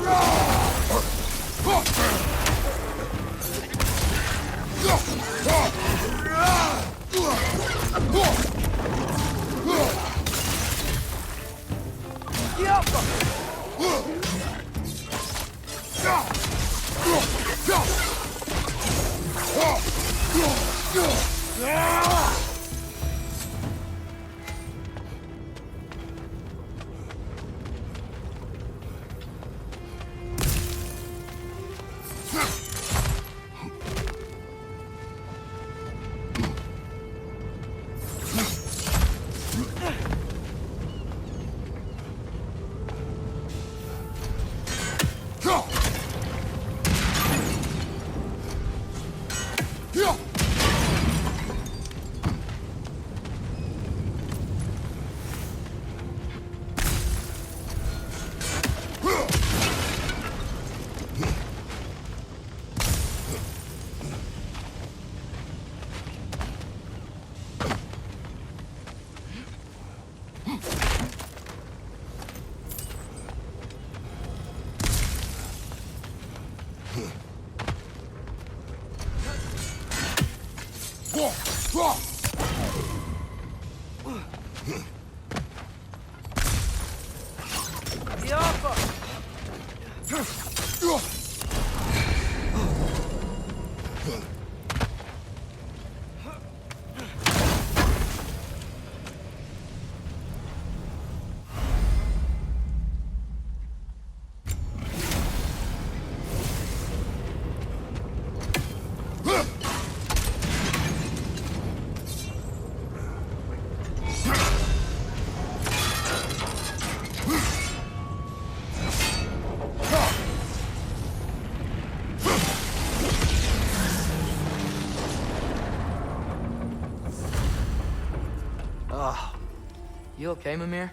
You okay, Mimir?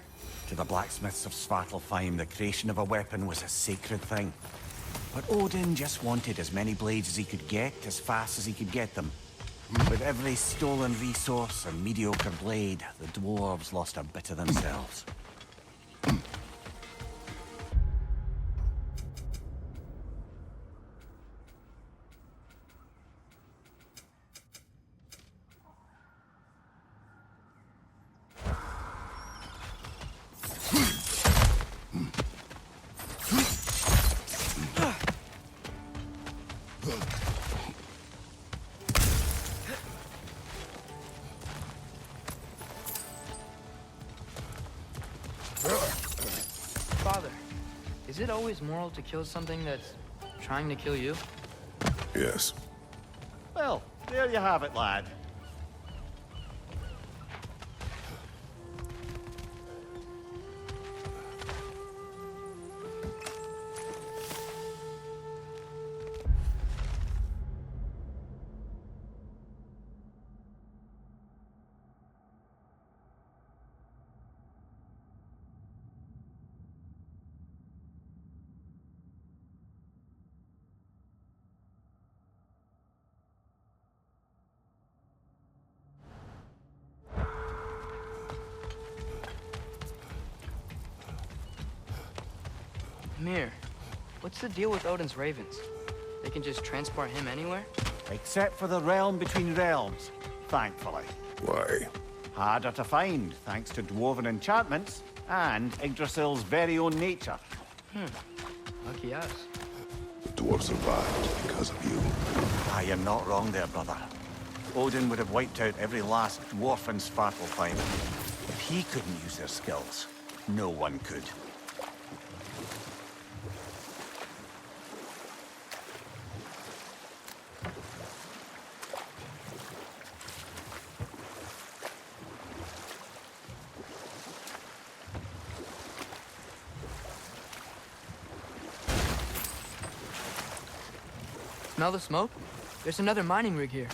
To the blacksmiths of Svartalfheim, the creation of a weapon was a sacred thing. But Odin just wanted as many blades as he could get, as fast as he could get them. With every stolen resource and mediocre blade, the dwarves lost a bit of themselves. Is it always moral to kill something that's trying to kill you? Yes. Well, there you have it, lad. Mir, what's the deal with Odin's ravens? They can just transport him anywhere? Except for the realm between realms, thankfully. Why? Harder to find, thanks to dwarven enchantments and Yggdrasil's very own nature. Lucky us. The dwarf survived because of you. Ah, you're not wrong there, brother. Odin would have wiped out every last dwarf in Svartalfheim. If he couldn't use their skills, no one could. Smell the smoke? There's another mining rig here.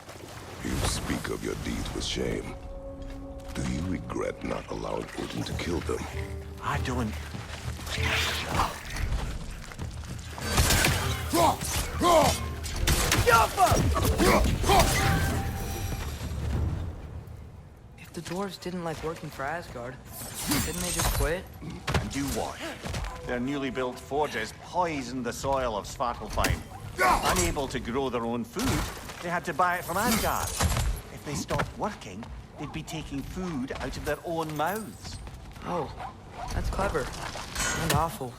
You speak of your deeds with shame. Do you regret not allowing Odin to kill them? I don't... If the dwarves didn't like working for Asgard, didn't they just quit? And do what? Their newly built forges poisoned the soil of Svartalfheim. Unable to grow their own food, they had to buy it from Asgard. If they stopped working, they'd be taking food out of their own mouths. Oh, that's clever. And awful.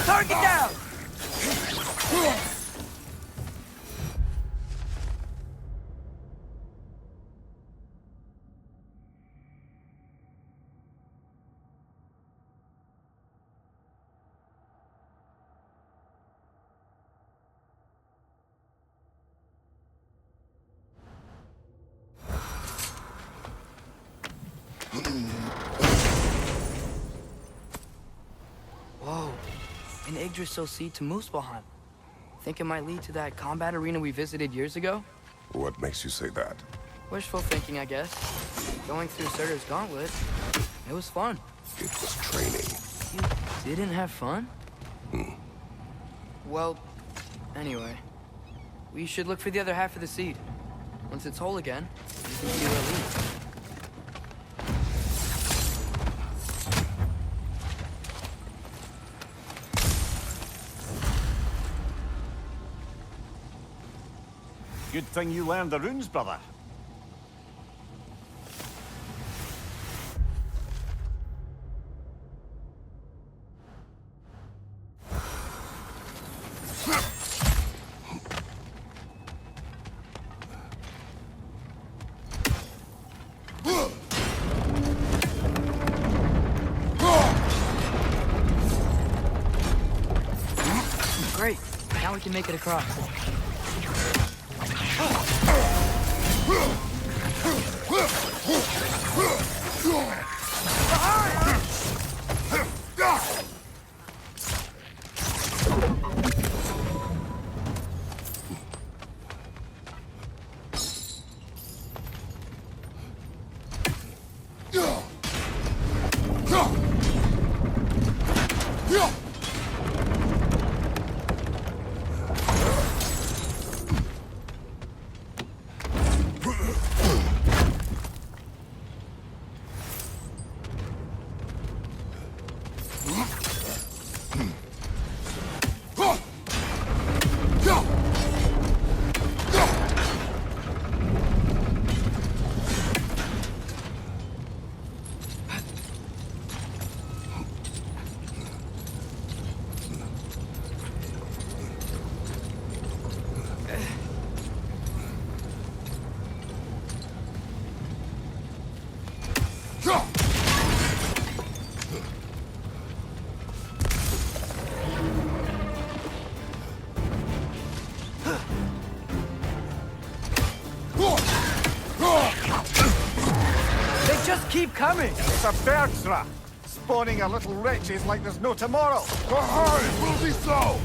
Target down! Whoa, an Yggdrasil seed to Muspelheim. Think it might lead to that combat arena we visited years ago? What makes you say that? Wishful thinking, I guess. Going through Surtur's gauntlet, it was fun. It was training. You didn't have fun? Well, anyway. We should look for the other half of the seed. Once it's whole again, you can see where it leads. Good thing you learned the runes, brother. Great. Now we can make it across. keep coming! It's a bergsra, spawning a little wretches like there's no tomorrow. Aye, will be so!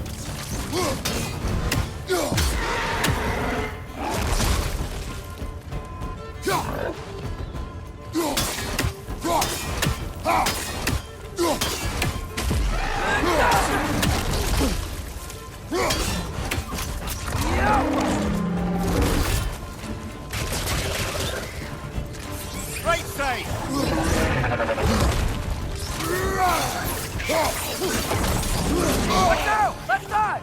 Right side! Watch out! Left side!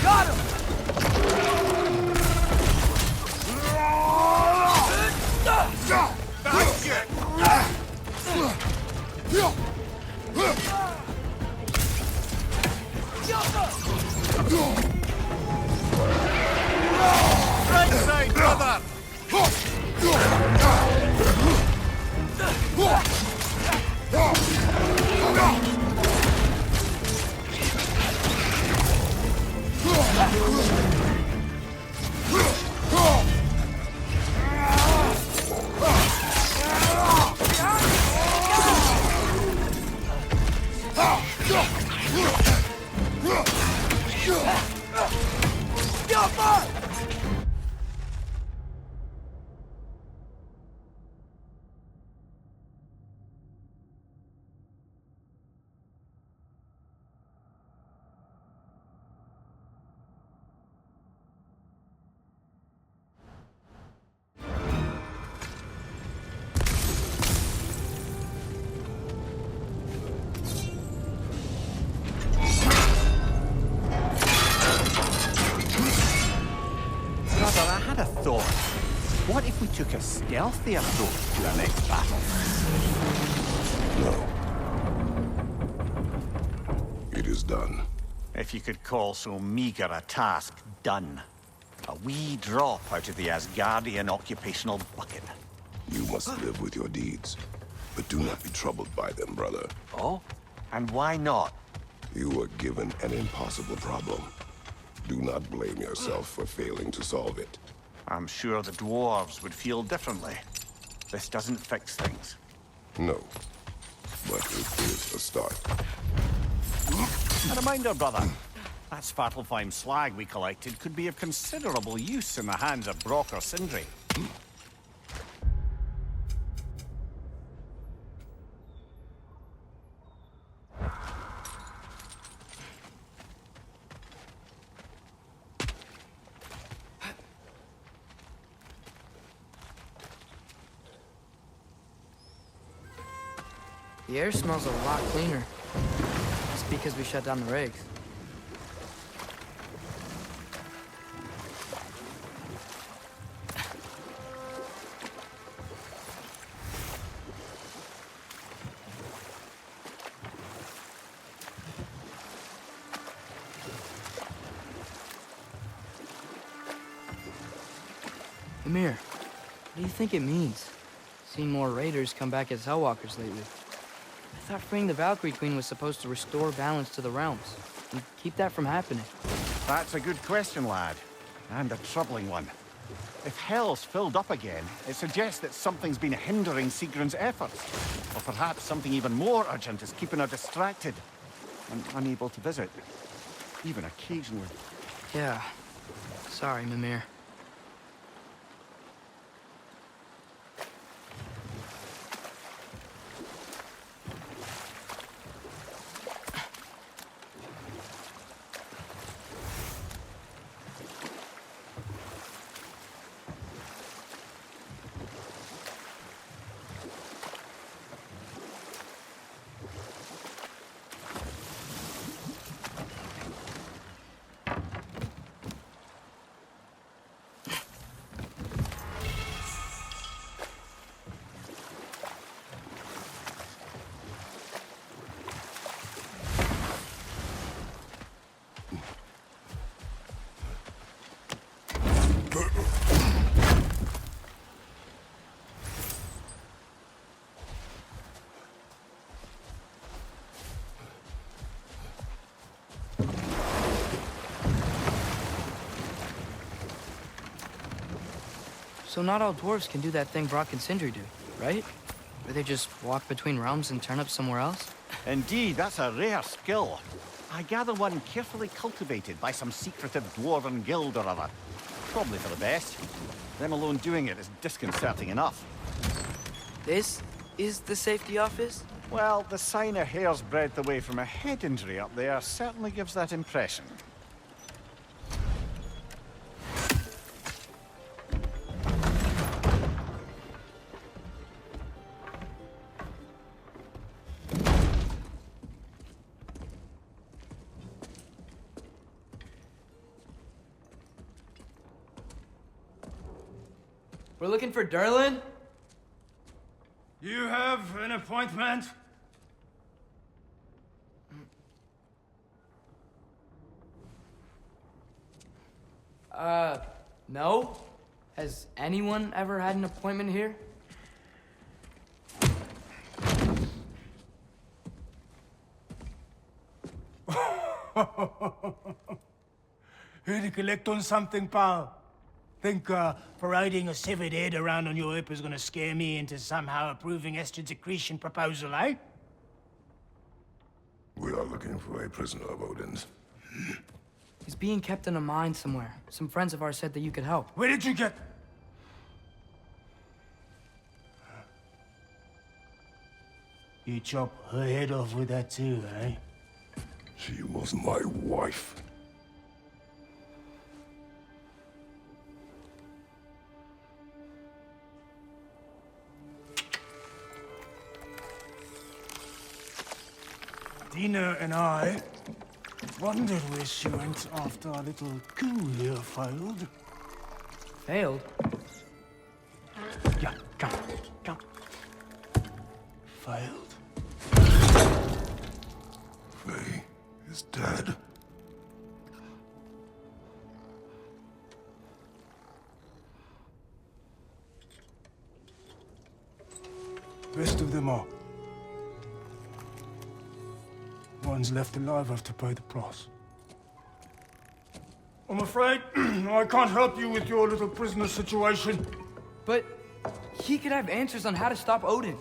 Got him! That's it! Right side, brother! Brother, I had a thought. What if we took a stealthy approach to our next battle? No. It is done. If you could call so meager a task done. A wee drop out of the Asgardian occupational bucket. You must live with your deeds. But do not be troubled by them, brother. Oh? And why not? You were given an impossible problem. Do not blame yourself for failing to solve it. I'm sure the dwarves would feel differently. This doesn't fix things. No. But it is a start. A reminder, brother. That Svartalfheim slag we collected could be of considerable use in the hands of Brock or Sindri. The air smells a lot cleaner. It's because we shut down the rigs. Amir, what do you think it means? Seen more raiders come back as Hellwalkers lately. I thought freeing the Valkyrie Queen was supposed to restore balance to the realms and keep that from happening. That's a good question, lad. And a troubling one. If Hell's filled up again, it suggests that something's been hindering Sigrun's efforts. Or perhaps something even more urgent is keeping her distracted and unable to visit. Even occasionally. Yeah. Sorry, Mimir. So not all dwarves can do that thing Brock and Sindri do, right? Where they just walk between realms and turn up somewhere else? Indeed, that's a rare skill. I gather one carefully cultivated by some secretive dwarven guild or other. Probably for the best. Them alone doing it is disconcerting enough. This is the safety office? Well, the sign a hair's breadth away from a head injury up there certainly gives that impression. We're looking for Durlin? You have an appointment? No. Has anyone ever had an appointment here? Here to collect on something, pal? Think parading a severed head around on your hip is gonna scare me into somehow approving Estrid's accretion proposal, eh? We are looking for a prisoner of Odin's. He's being kept in a mine somewhere. Some friends of ours said that you could help. Where did you get... You chop her head off with that too, eh? She was my wife. Dina and I wondered where she went after our little coup here failed. Failed? Yeah, come, come. Failed. Faye is dead. Best of them all. One's left alive have to pay the price. I'm afraid I can't help you with your little prisoner situation. But he could have answers on how to stop Odin.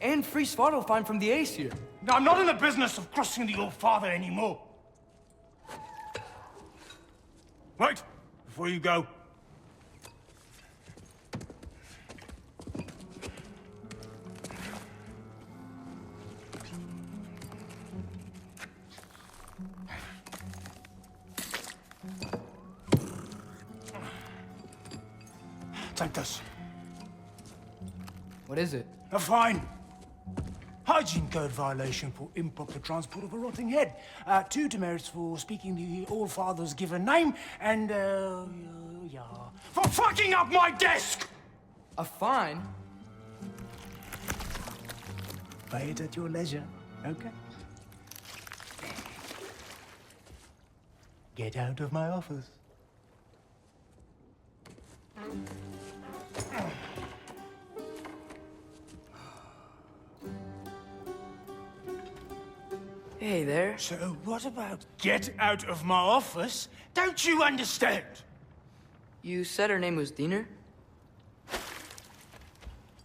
And free Svartalfheim from the Ace here. Now, I'm not in the business of crossing the old father anymore. Wait, before you go. Take this. What is it? A fine. Hygiene code violation for improper transport of a rotting head. 2 demerits for speaking the All-Father's given name, and, yeah, for fucking up my desk! A fine? Pay it at your leisure, okay? Get out of my office. Hey there. So what about get out of my office? Don't you understand? You said her name was Diener?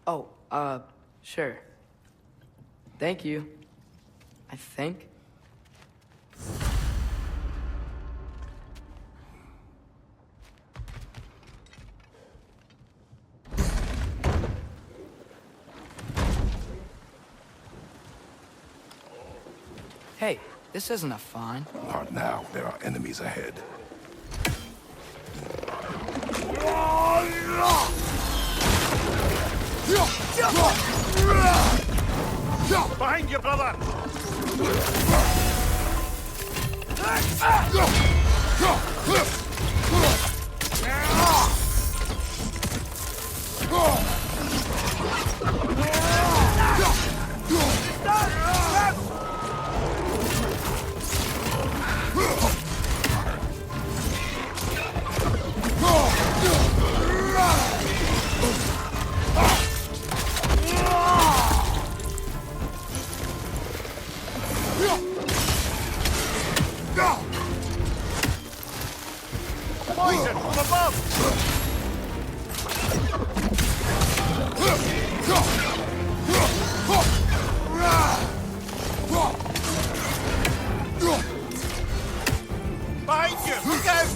Oh, sure. Thank you. I think. Hey, this isn't a fine. Not now. There are enemies ahead. Behind you, brother! Poison from above! Behind you! Look out!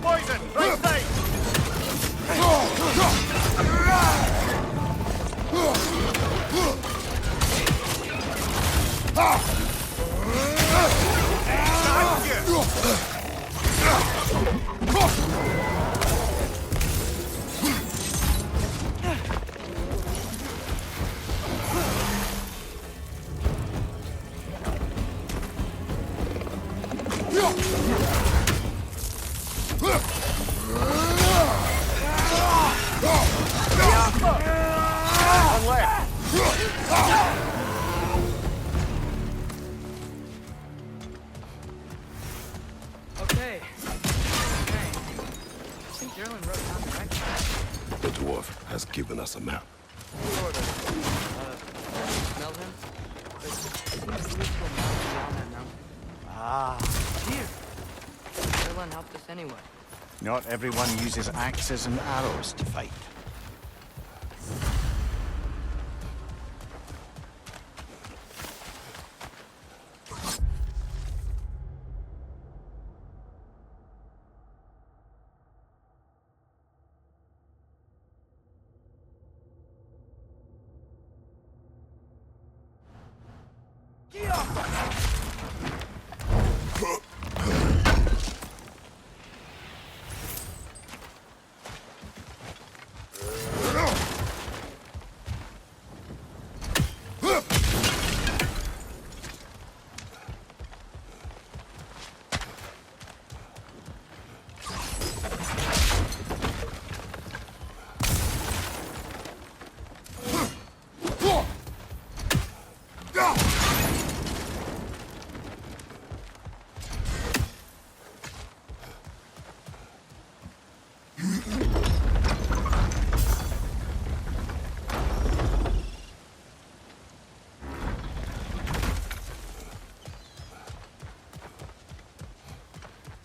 Poison! Right side! Okay. Okay. I think Derlin wrote down the right time. The dwarf has given us a map. Sort of. Smell him? But it seems to lead to a mountain beyond that mountain. Ah, Here. Derlin helped us anyway. not everyone uses axes and arrows to fight.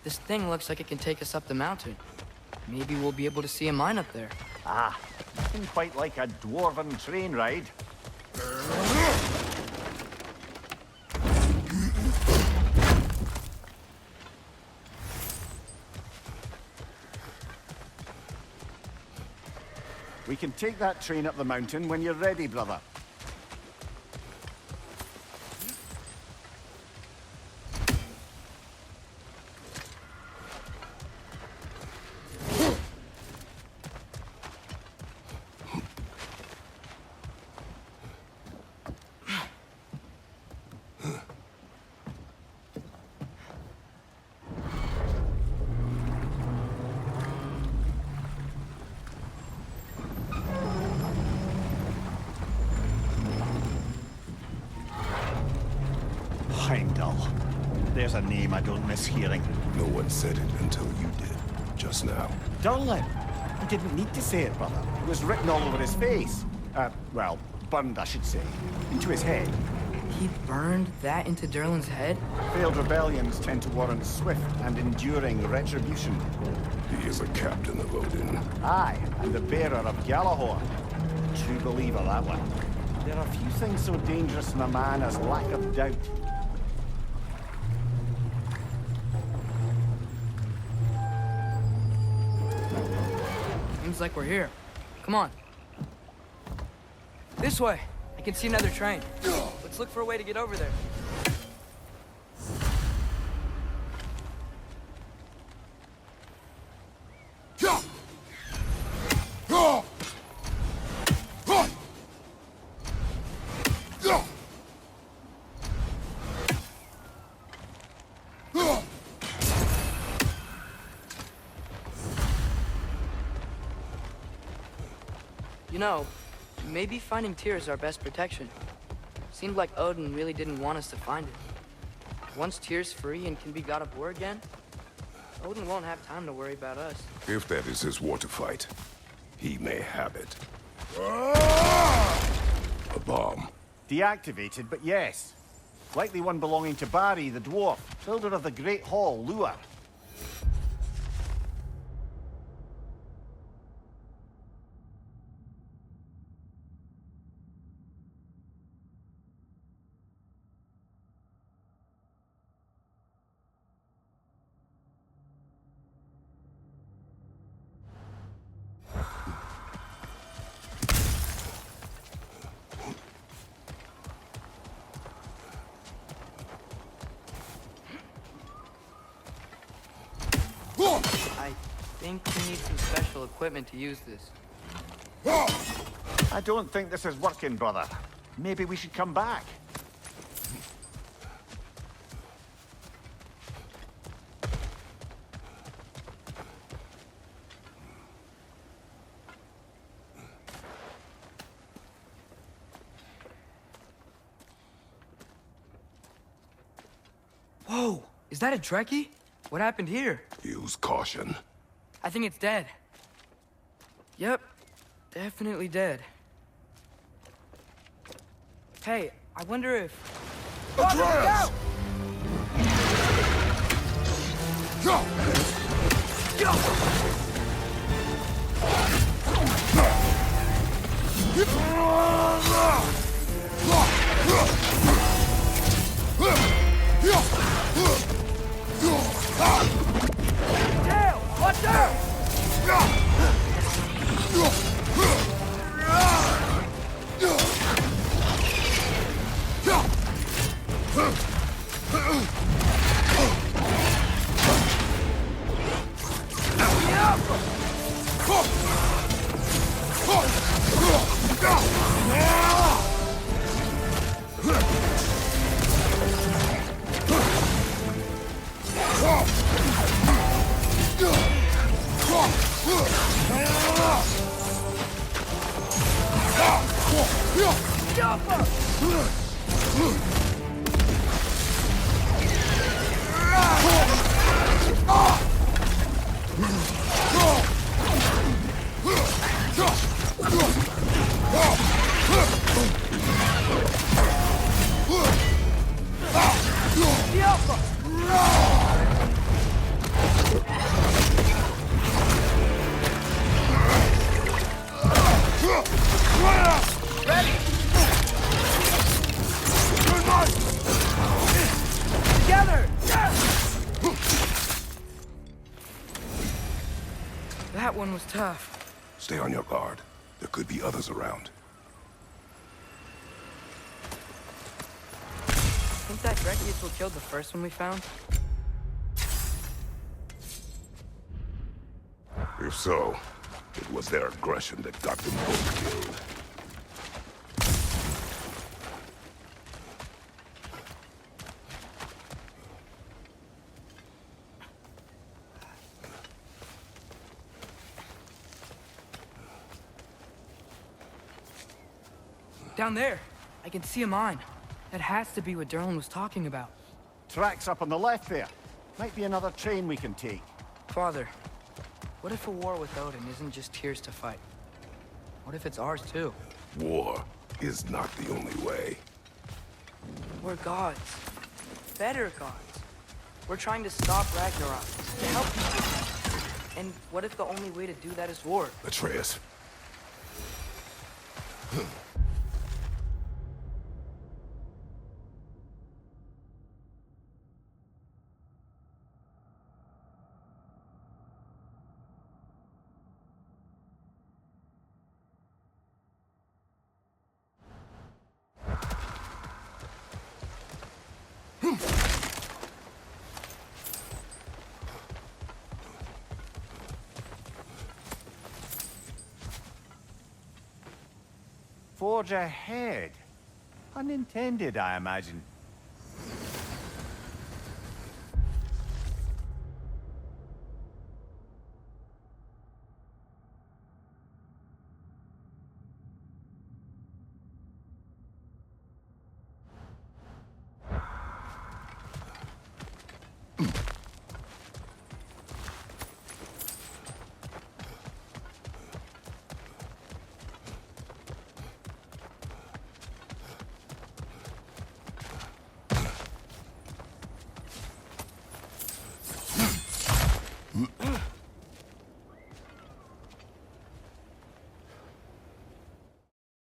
This thing looks like it can take us up the mountain. Maybe we'll be able to see a mine up there. Ah, nothing quite like a dwarven train ride. We can take that train up the mountain when you're ready, brother. Heimdall. There's a name I don't miss hearing. No one said it until you did, just now. Durlin. You didn't need to say it, brother. It was written all over his face. Well, burned, I should say. Into his head. He burned that into Derlin's head? Failed rebellions tend to warrant swift and enduring retribution. He is a captain of Odin. Aye, and the bearer of Galahorn. True believer, that one. There are few things so dangerous in a man as lack of doubt. Seems like we're here. Come on. This way. I can see another train. Let's look for a way to get over there. You know, maybe finding Tyr is our best protection. Seemed like Odin really didn't want us to find it. Once Tyr's free and can be god of war again, Odin won't have time to worry about us. If that is his war to fight, he may have it. A bomb. Deactivated, but yes. Likely one belonging to Barry, the dwarf, builder of the Great Hall, Lua. I think we need some special equipment to use this. I don't think this is working, brother. Maybe we should come back. Whoa! Is that a Trekkie? What happened here? Use caution. I think it's dead. Yep, definitely dead. Hey, I wonder if... Atreus! Tail! Watch out! Together! That one was tough. Stay on your guard. There could be others around. Think that Trekkie is what killed the first one we found? If so, it was their aggression that got them both killed. Down there. I can see a mine. That has to be what Derlin was talking about. Tracks up on the left there. Might be another train we can take. Father, what if a war with Odin isn't just Tyr's to fight? What if it's ours too? War is not the only way. We're gods. Better gods. We're trying to stop Ragnarok, to help people. And what if the only way to do that is war? Atreus. Forge ahead. Unintended, I imagine. Hmm.